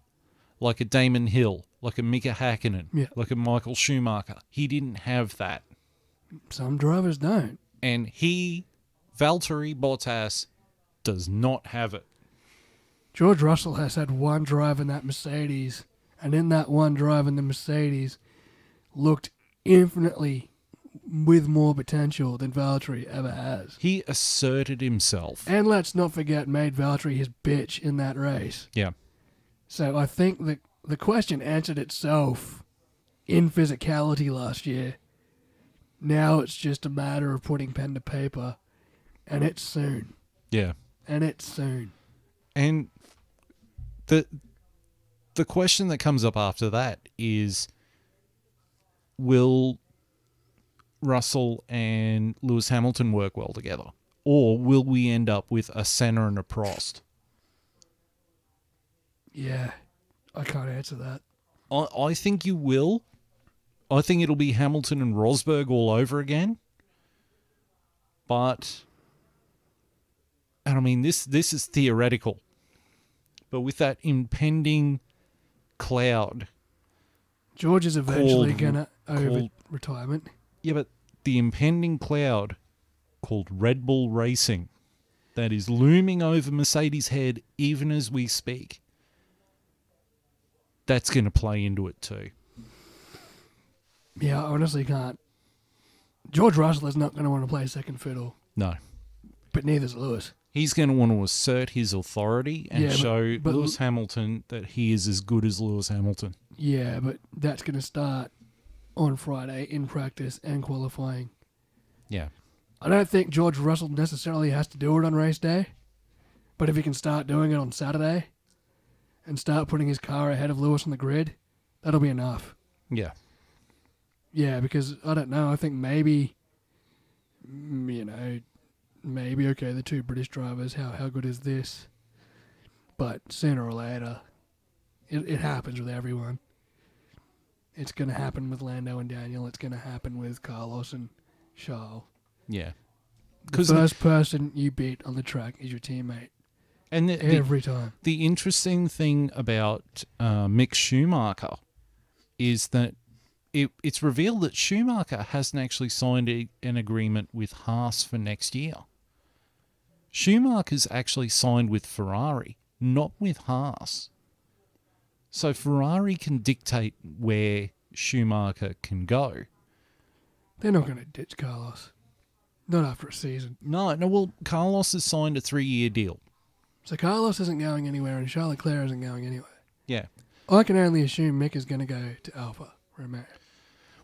like a Damon Hill, like a Mika Hakkinen, like a Michael Schumacher. He didn't have that. Some drivers don't. And Valtteri Bottas, does not have it. George Russell has had one drive in that Mercedes, and in that one drive in the Mercedes, looked infinitely with more potential than Valtteri ever has. He asserted himself. And let's not forget, made Valtteri his bitch in that race. Yeah. So I think the question answered itself in physicality last year. Now it's just a matter of putting pen to paper, and it's soon. Yeah. And it's soon. And the question that comes up after that is, will Russell and Lewis Hamilton work well together? Or will we end up with a Senna and a Prost? Yeah, I can't answer that. I think you will. I think it'll be Hamilton and Rosberg all over again. But, and I mean, this is theoretical. But with that impending cloud. George is eventually going to over retirement. Yeah, but the impending cloud called Red Bull Racing that is looming over Mercedes' head even as we speak, that's going to play into it too. Yeah, I honestly can't. George Russell is not going to want to play second fiddle. No. But neither's Lewis. He's going to want to assert his authority and show but Lewis Hamilton that he is as good as Lewis Hamilton. Yeah, but that's going to start on Friday in practice and qualifying. Yeah. I don't think George Russell necessarily has to do it on race day, but if he can start doing it on Saturday and start putting his car ahead of Lewis on the grid, that'll be enough. Yeah. Yeah, because, I don't know, I think maybe, okay, the two British drivers, how good is this? But sooner or later, it happens with everyone. It's going to happen with Lando and Daniel. It's going to happen with Carlos and Charles. Yeah. The first person you beat on the track is your teammate. And every time. The interesting thing about Mick Schumacher is that it's revealed that Schumacher hasn't actually signed an agreement with Haas for next year. Schumacher's actually signed with Ferrari, not with Haas. So Ferrari can dictate where Schumacher can go. They're not going to ditch Carlos. Not after a season. No, well, Carlos has signed a 3-year deal. So Carlos isn't going anywhere and Charles Leclerc isn't going anywhere. Yeah. I can only assume Mick is going to go to Alpha Romeo.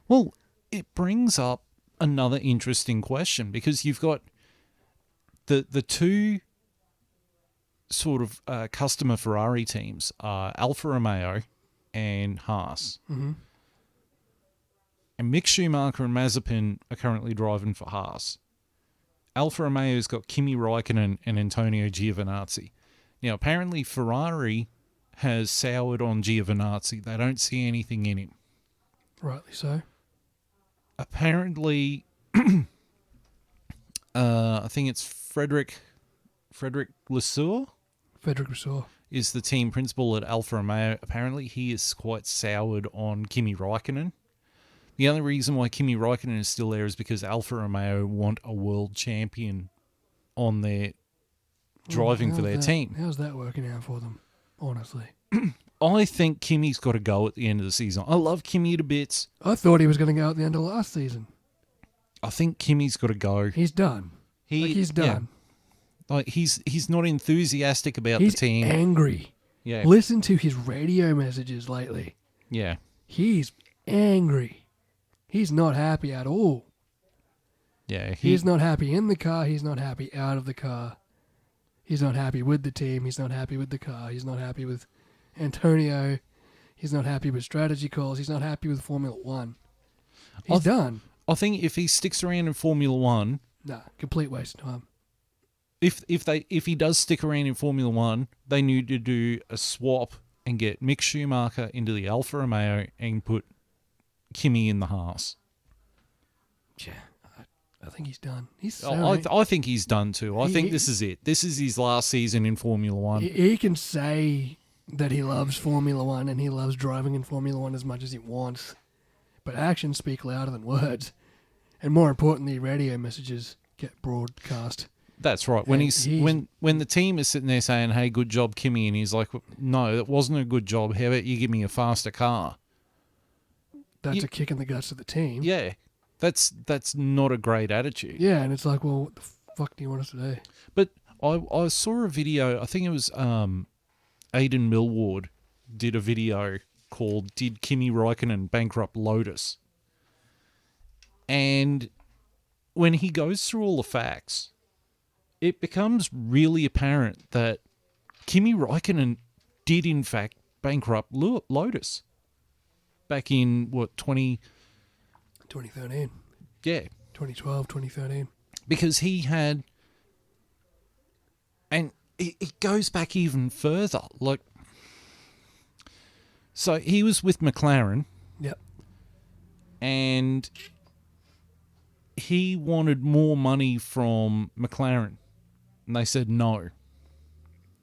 Well, it brings up another interesting question because you've got the two sort of customer Ferrari teams are Alfa Romeo and Haas. Mm-hmm. And Mick Schumacher and Mazepin are currently driving for Haas. Alfa Romeo's got Kimi Räikkönen and Antonio Giovinazzi. Now, apparently Ferrari has soured on Giovinazzi. They don't see anything in him. Rightly so. Apparently, I think it's Frederick Lesueur? Frederick Lesueur. Is the team principal at Alfa Romeo. Apparently, he is quite soured on Kimi Räikkönen. The only reason why Kimi Räikkönen is still there is because Alfa Romeo want a world champion on their driving for their team. How's that working out for them, honestly? I think Kimi's got to go at the end of the season. I love Kimi to bits. I thought he was going to go at the end of last season. I think Kimi's got to go. He's done. He's done. Yeah. Like he's not enthusiastic about the team. He's angry. Yeah. Listen to his radio messages lately. Yeah. He's angry. He's not happy at all. Yeah. He's not happy in the car. He's not happy out of the car. He's not happy with the team. He's not happy with the car. He's not happy with Antonio. He's not happy with strategy calls. He's not happy with Formula One. He's done. I think if he sticks around in Formula One, Nah, complete waste of time. if he does stick around in Formula One, they need to do a swap and get Mick Schumacher into the Alfa Romeo and put Kimi in the Haas. Yeah, I think he's done. He's so I think he's done too. I think this is it. This is his last season in Formula One. He can say that he loves Formula One and he loves driving in Formula One as much as he wants, but actions speak louder than words, and more importantly, radio messages get broadcast. That's right. When when the team is sitting there saying, "Hey, good job, Kimi," and he's like, "No, that wasn't a good job. How about you give me a faster car?" That's a kick in the guts of the team. Yeah, that's not a great attitude. Yeah, and it's like, well, what the fuck do you want us to do? But I saw a video. I think it was Aidan Millward did a video called "Did Kimi Räikkönen Bankrupt Lotus?" And when he goes through all the facts, it becomes really apparent that Kimi Räikkönen did in fact bankrupt Lotus back in 2013. Yeah. 2012, 2013. Because he had, and it goes back even further. Like, so he was with McLaren. Yep. And he wanted more money from McLaren. And they said no.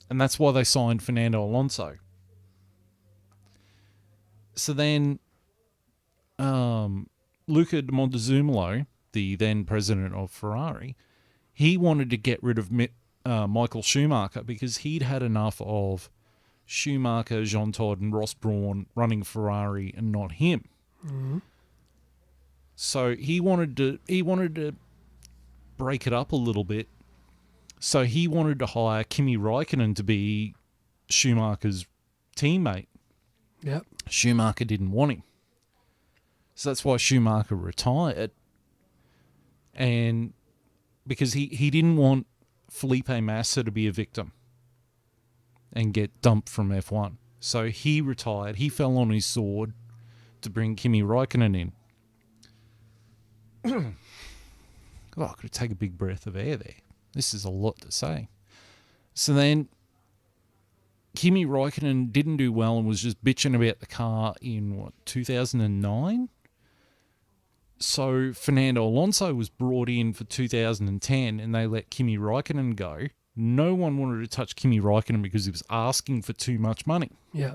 And that's why they signed Fernando Alonso. So then Luca de Montezumolo, the then president of Ferrari, he wanted to get rid of Michael Schumacher because he'd had enough of Schumacher, Jean Todt and Ross Brawn running Ferrari and not him. Mm-hmm. So he wanted to break it up a little bit. So he wanted to hire Kimi Räikkönen to be Schumacher's teammate. Yep. Schumacher didn't want him. So that's why Schumacher retired. And because he didn't want Felipe Massa to be a victim and get dumped from F1. So he retired. He fell on his sword to bring Kimi Räikkönen in. Oh, I could take a big breath of air there. This is a lot to say. So then Kimi Räikkönen didn't do well and was just bitching about the car in, 2009? So Fernando Alonso was brought in for 2010 and they let Kimi Räikkönen go. No one wanted to touch Kimi Räikkönen because he was asking for too much money. Yeah.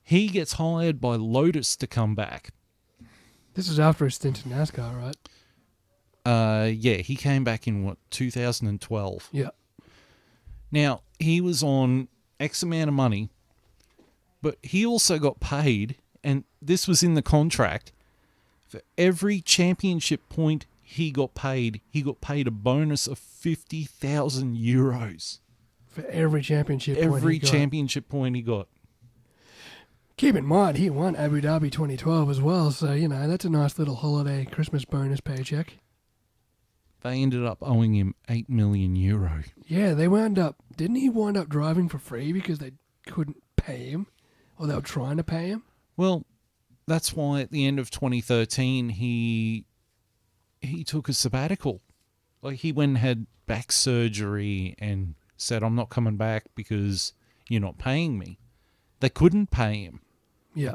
He gets hired by Lotus to come back. This is after a stint in NASCAR, right? Yeah, he came back in 2012. Yeah. Now, he was on X amount of money, but he also got paid, and this was in the contract, for every championship point he got paid a bonus of 50,000 euros. For every championship point Every he got. championship point he got. Keep in mind, he won Abu Dhabi 2012 as well, so, that's a nice little holiday Christmas bonus paycheck. They ended up owing him 8 million euro. Yeah, didn't he wind up driving for free because they couldn't pay him? Or they were trying to pay him? Well, that's why at the end of 2013 he took a sabbatical. Like, he went and had back surgery and said, I'm not coming back because you're not paying me. They couldn't pay him. Yeah.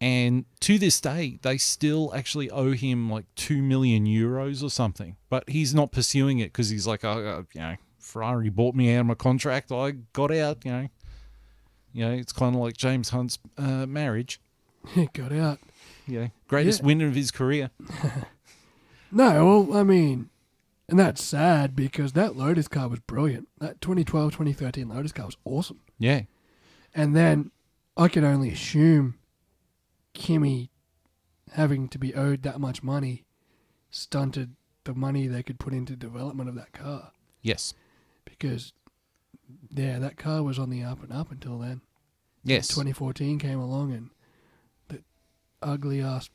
And to this day, they still actually owe him like 2 million euros or something. But he's not pursuing it because he's like, Ferrari bought me out of my contract. I got out, it's kind of like James Hunt's marriage. He got out. Yeah. Greatest win of his career. No, well, and that's sad because that Lotus car was brilliant. That 2012, 2013 Lotus car was awesome. Yeah. And then I can only assume Kimi having to be owed that much money stunted the money they could put into development of that car. Yes. Because, that car was on the up and up until then. Yes. 2014 came along and the ugly-ass,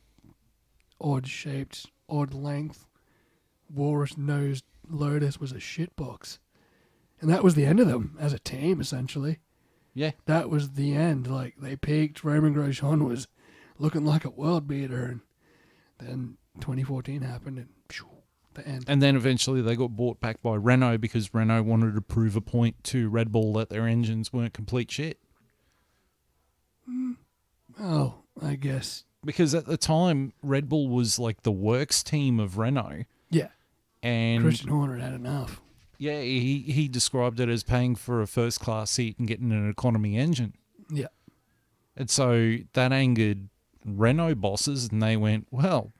odd-shaped, odd-length, walrus-nosed Lotus was a shitbox. And that was the end of them as a team, essentially. Yeah. That was the end. Like, they peaked. Roman Grosjean was looking like a world beater. And then 2014 happened and the end. And then eventually they got bought back by Renault because Renault wanted to prove a point to Red Bull that their engines weren't complete shit. Oh, I guess. Because at the time, Red Bull was like the works team of Renault. Yeah. And Christian Horner had enough. yeah, he described it as paying for a first-class seat and getting an economy engine. Yeah. And so that angered Renault bosses, and they went, well...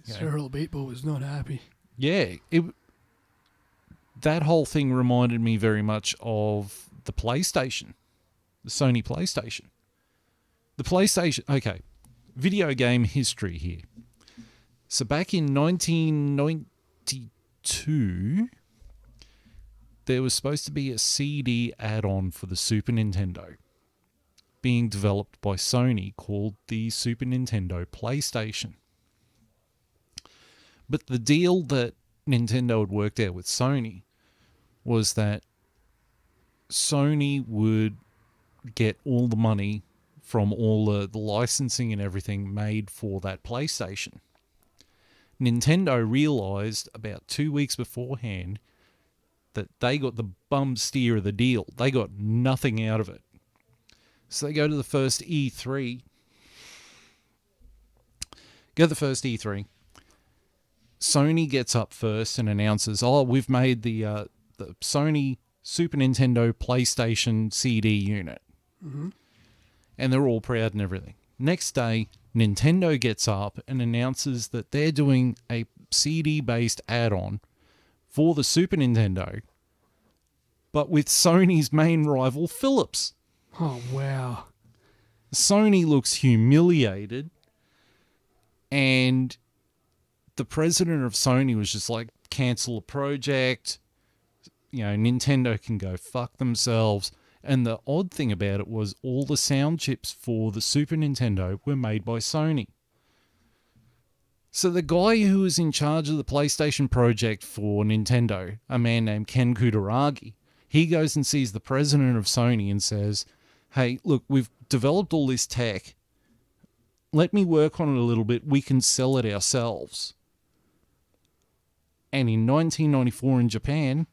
Cyril Beatbull was not happy. Yeah, that whole thing reminded me very much of the PlayStation, the Sony PlayStation. The PlayStation... Okay, video game history here. So back in 1992... there was supposed to be a CD add-on for the Super Nintendo being developed by Sony called the Super Nintendo PlayStation. But the deal that Nintendo had worked out with Sony was that Sony would get all the money from all the licensing and everything made for that PlayStation. Nintendo realized about 2 weeks beforehand that they got the bum steer of the deal. They got nothing out of it. So they go to the first E3. Sony gets up first and announces, we've made the Sony Super Nintendo PlayStation CD unit. Mm-hmm. And they're all proud and everything. Next day, Nintendo gets up and announces that they're doing a CD-based add-on for the Super Nintendo, but with Sony's main rival, Philips. Oh, wow. Sony looks humiliated, and the president of Sony was just like, cancel the project. Nintendo can go fuck themselves. And the odd thing about it was all the sound chips for the Super Nintendo were made by Sony. So the guy who was in charge of the PlayStation project for Nintendo, a man named Ken Kutaragi, he goes and sees the president of Sony and says, hey, look, we've developed all this tech. Let me work on it a little bit. We can sell it ourselves. And in 1994 in Japan,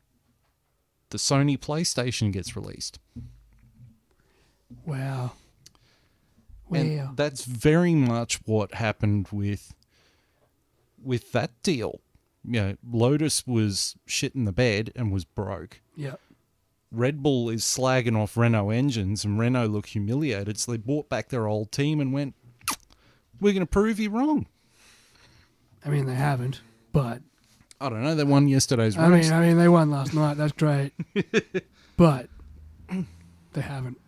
the Sony PlayStation gets released. Wow. And that's very much what happened with that deal. Lotus was shit in the bed and was broke. Yep. Red Bull is slagging off Renault engines, and Renault look humiliated, so they bought back their old team and went, we're going to prove you wrong. I mean, they haven't, but... I don't know, they won yesterday's race. I mean, they won last night, that's great. But they haven't.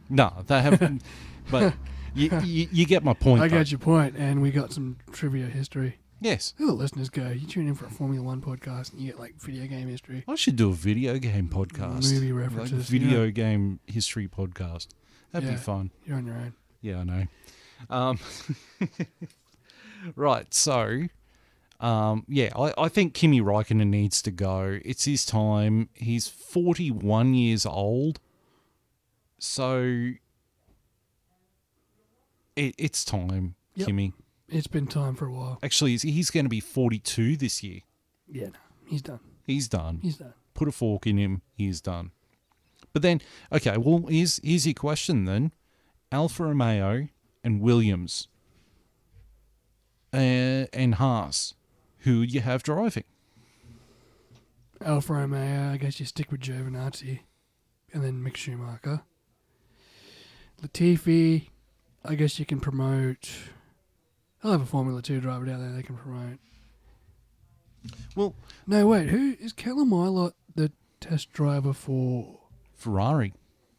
No, they haven't. But you get my point. I get your point, and we got some trivia history. Yes. Who the listeners go, you tune in for a Formula One podcast and you get like video game history. I should do a video game podcast. Movie references. Like video game history podcast. That'd be fun. You're on your own. Yeah, I know. Right, so, I think Kimi Räikkönen needs to go. It's his time. He's 41 years old. So, it's time, Yep. Kimi. It's been time for a while. Actually, he's going to be 42 this year. Yeah, no, he's done. He's done. He's done. Put a fork in him. He's done. But then, okay, well, here's your question then. Alfa Romeo and Williams and Haas, who you have driving? Alfa Romeo, I guess you stick with Giovinazzi. And then Mick Schumacher. Latifi, I guess you can promote... I'll have a Formula 2 driver down there they can promote. Well... No, wait, who... Is Callum Ilott the test driver for... Ferrari.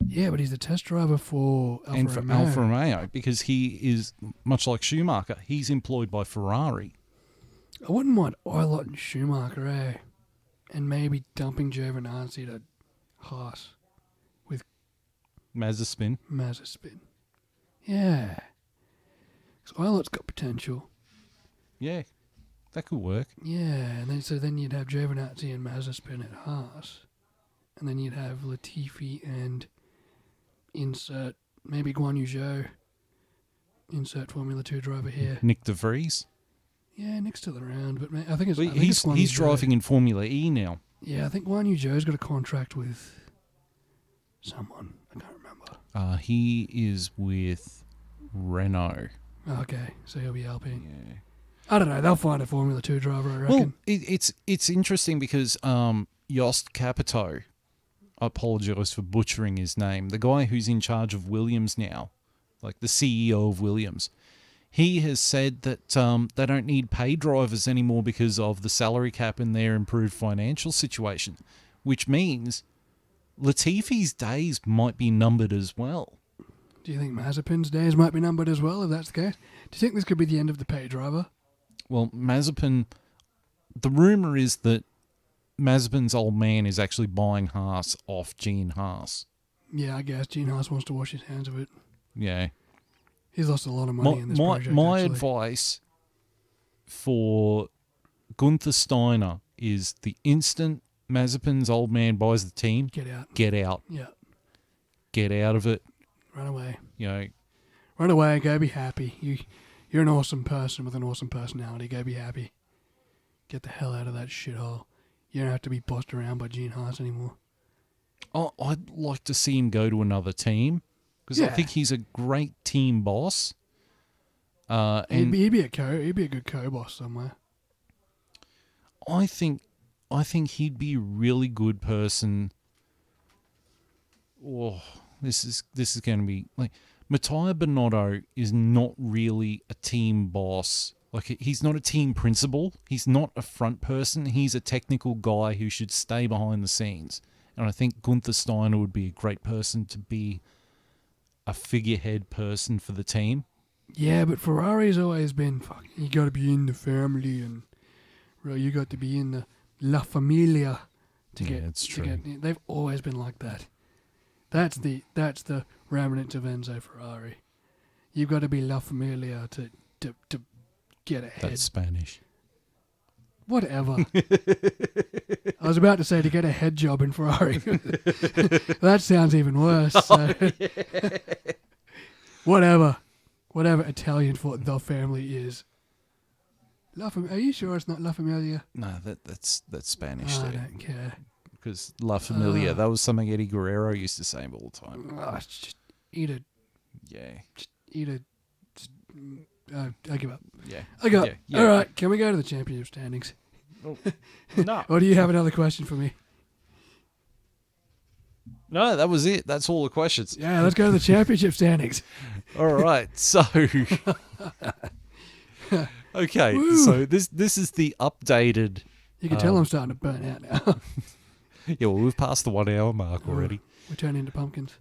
Yeah, but he's the test driver for Alfa and for Romeo. Alfa Romeo, because he is, much like Schumacher, he's employed by Ferrari. I wouldn't mind Ilott and Schumacher, eh? And maybe dumping Giovinazzi to Haas with Mazepin. Yeah. Because Ilott's got potential. Yeah, that could work. Yeah, and then you'd have Giovinazzi and Mazepin at Haas. and then you'd have Latifi and insert maybe Guan Yu Zhou. Insert Formula 2 driver here. Nick de Vries. Yeah, Nick's still around, but I think it's. Well, I think it's Guan Yu he's Zhou. driving in Formula E now. Yeah, I think Guan Yu Zhou's got a contract with someone. I can't remember. He is with Renault. Okay, so he'll be Alpine. Yeah. I don't know. They'll find a Formula 2 driver, I reckon. Well, it's interesting because Jost Capito, I apologise for butchering his name, the guy who's in charge of Williams now, like the CEO of Williams, he has said that they don't need pay drivers anymore because of the salary cap and their improved financial situation, which means Latifi's days might be numbered as well. Do you think Mazepin's days might be numbered as well, if that's the case? Do you think this could be the end of the pay driver? Well, Mazepin, the rumour is that Mazepin's old man is actually buying Haas off Gene Haas. Yeah, I guess Gene Haas wants to wash his hands of it. Yeah. He's lost a lot of money in this project, My actually. advice for Gunther Steiner is the instant Mazepin's old man buys the team, Get out. get out. Yeah. Get out of it. Run away. You know, Run away. Go be happy. You're an awesome person with an awesome personality. Go be happy. Get the hell out of that shithole. You don't have to be bossed around by Gene Haas anymore. I'd like to see him go to another team because I Yeah. think he's a great team boss. He'd be a good co-boss somewhere. I think he'd be a really good person. Oh, this is going to be like Mattia Binotto is not really a team boss. Like, he's not a team principal. He's not a front person. He's a technical guy who should stay behind the scenes. And I think Gunther Steiner would be a great person to be a figurehead person for the team. Yeah, but Ferrari's always been, you got to be in the family and you got to be in the La Familia to Yeah, get. it's to true. get- they've always been like that. That's the remnant of Enzo Ferrari. You've got to be La Familia to get ahead. That's Spanish. Whatever. I was about to say to get a head job in Ferrari. That sounds even worse. So. Whatever Italian for the family is. Are you sure it's not La Familia? No, that's Spanish I too. don't care. Because La Familia, that was something Eddie Guerrero used to say all the time. Just eat a. Yeah. I give up. Yeah. I give up. Yeah. All right, can we go to the championship standings? No. Or do you have another question for me? No, that was it. That's all the questions. Yeah, let's go to the championship standings. All right. So, okay. Woo. So this is the updated. You can tell I'm starting to burn out now. Yeah, well, we've passed the 1 hour mark already. We turn into pumpkins.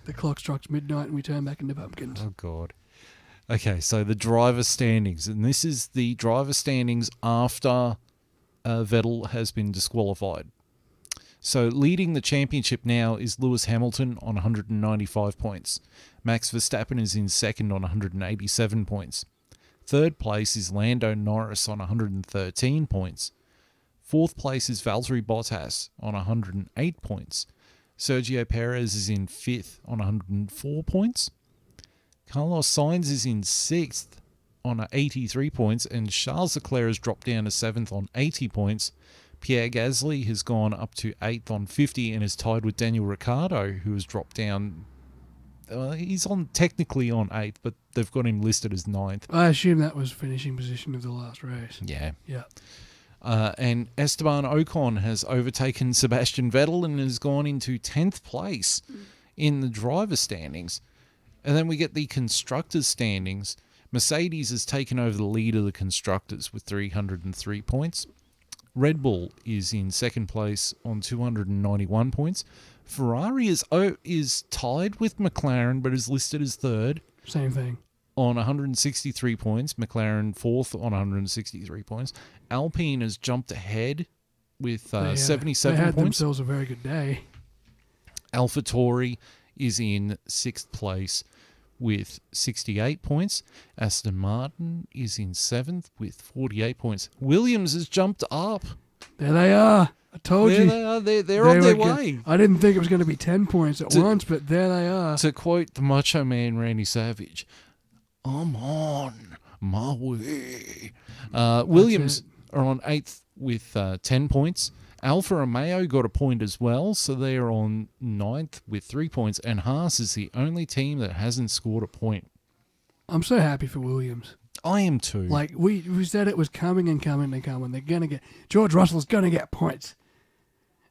The clock strikes midnight and we turn back into pumpkins. Oh, God. Okay, so the driver standings. And this is the driver standings after Vettel has been disqualified. So leading the championship now is Lewis Hamilton on 195 points. Max Verstappen is in second on 187 points. Third place is Lando Norris on 113 points. Fourth place is Valtteri Bottas on 108 points. Sergio Perez is in fifth on 104 points. Carlos Sainz is in sixth on 83 points, and Charles Leclerc has dropped down to seventh on 80 points. Pierre Gasly has gone up to eighth on 50 and is tied with Daniel Ricciardo, who has dropped down. He's technically on eighth, but they've got him listed as ninth. I assume that was finishing position of the last race. Yeah. Yeah. And Esteban Ocon has overtaken Sebastian Vettel and has gone into 10th place in the driver standings. And then we get the constructors standings. Mercedes has taken over the lead of the constructors with 303 points. Red Bull is in second place on 291 points. Ferrari is tied with McLaren but is listed as third Same thing. on 163 points. McLaren fourth on 163 points. Alpine has jumped ahead with 77 They had points. themselves a very good day. AlphaTauri is in sixth place with 68 points. Aston Martin is in seventh with 48 points. Williams has jumped up There they are. I told There you. they are. They're on their way. I didn't think it was going to be 10 points at once, but there they are. To quote the Macho Man Randy Savage, I'm on my way. Williams are on 8th with 10 points. Alfa Romeo got a point as well, so they are on 9th with 3 points. And Haas is the only team that hasn't scored a point. I'm so happy for Williams. I am too. Like, we said it was coming and coming and coming. They're going to get... George Russell's going to get points.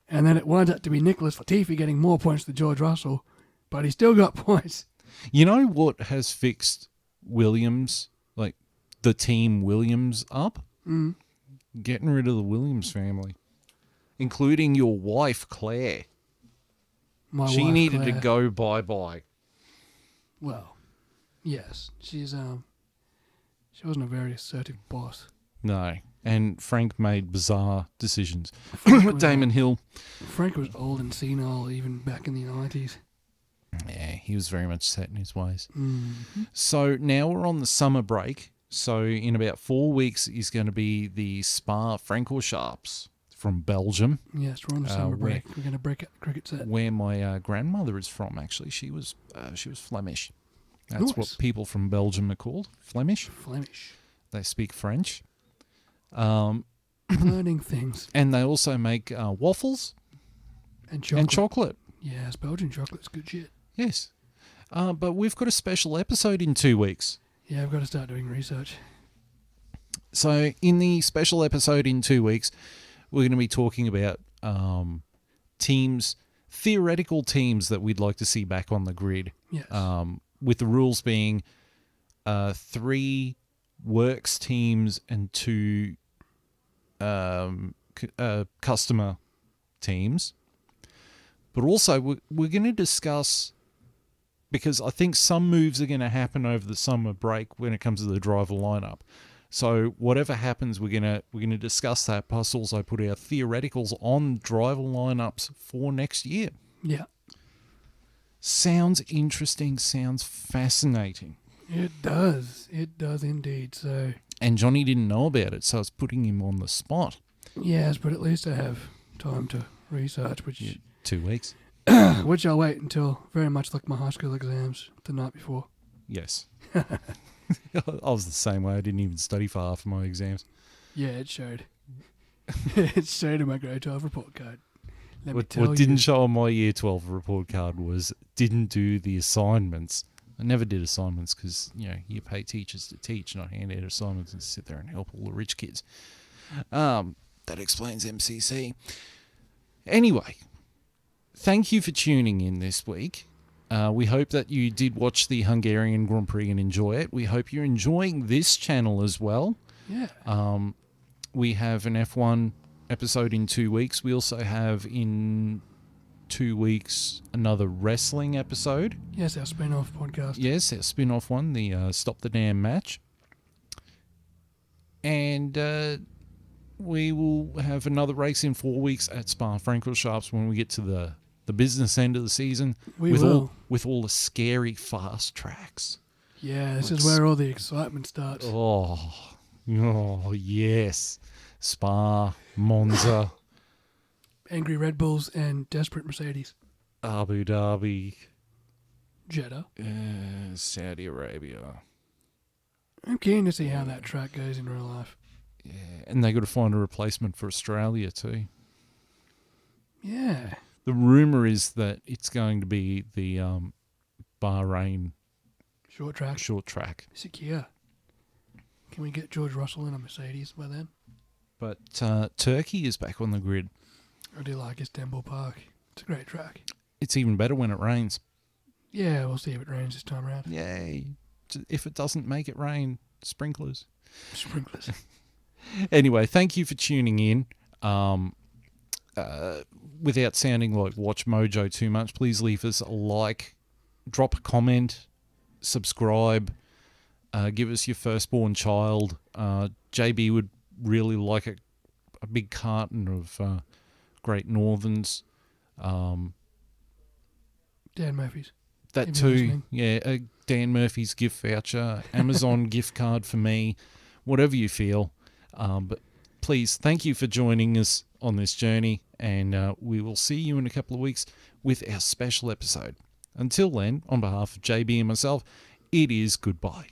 And then it winds up to be Nicholas Latifi getting more points than George Russell, but he still got points. You know what has fixed Williams, like the team Williams up? Mm. Getting rid of the Williams family, including your wife, Claire. She wife, needed Claire. to go bye-bye. Well, yes. She wasn't a very assertive boss. No. And Frank made bizarre decisions. Frank Damon Hill. Frank was old and senile even back in the 90s. Yeah, he was very much set in his ways. Mm-hmm. So now we're on the summer break. So in about 4 weeks is going to be the Spa Francorchamps from Belgium. Yes, we're on the summer break. We're going to break out the cricket set. Where my grandmother is from, actually. She was Flemish. That's Nice. what people from Belgium are called. Flemish. Flemish. They speak French. Learning things. And they also make waffles And chocolate. and chocolate. Yes, Belgian chocolate's good shit. Yes. But we've got a special episode in 2 weeks. Yeah, I've got to start doing research. So in the special episode in 2 weeks, we're going to be talking about theoretical teams that we'd like to see back on the grid. Yes. With the rules being 3 works teams and 2 customer teams. But also, we're going to discuss, because I think some moves are going to happen over the summer break when it comes to the driver lineup. So whatever happens, we're gonna discuss that. Plus, also put our theoreticals on driver lineups for next year. Yeah. Sounds interesting. Sounds fascinating. It does. It does indeed. So. And Johnny didn't know about it, so I was putting him on the spot. Yes, but at least I have time to research, which 2 weeks. which I'll wait until very much like my high school exams the night before. Yes. I was the same way. I didn't even study for half of my exams. Yeah, it showed. It showed in my grade 12 report card. Let me tell What you. didn't show on my year 12 report card was didn't do the assignments. I never did assignments because, you pay teachers to teach, not hand out assignments and sit there and help all the rich kids. That explains MCC. Anyway, thank you for tuning in this week. We hope that you did watch the Hungarian Grand Prix and enjoy it. We hope you're enjoying this channel as well. Yeah. We have an F1 episode in 2 weeks. We also have in 2 weeks another wrestling episode. Yes, our spin-off podcast. Yes, our spin-off one, the Stop the Damn Match. And we will have another race in 4 weeks at Spa-Francorchamps when we get to the business end of the season. We with will. with all the scary fast tracks. Yeah, this is where all the excitement starts. Oh, yes. Spa, Monza, Angry Red Bulls and Desperate Mercedes. Abu Dhabi, Jeddah. Saudi Arabia. I'm keen to see how that track goes in real life. Yeah, and they got to find a replacement for Australia too. Yeah. The rumor is that it's going to be the Bahrain Short track. short track. Secure. Can we get George Russell in a Mercedes by then? But Turkey is back on the grid. I do like Istanbul Park. It's a great track. It's even better when it rains. Yeah, we'll see if it rains this time around. Yay. If it doesn't make it rain, sprinklers. Sprinklers. Anyway, thank you for tuning in. Without sounding like Watch Mojo too much, please leave us a like, drop a comment, subscribe, give us your firstborn child. JB would really like a big carton of Great Northerns. Dan Murphy's. That If you're too, listening. yeah. Dan Murphy's gift voucher, Amazon gift card for me, whatever you feel. But please, thank you for joining us on this journey, and we will see you in a couple of weeks with our special episode. Until then, on behalf of JB and myself, it is goodbye.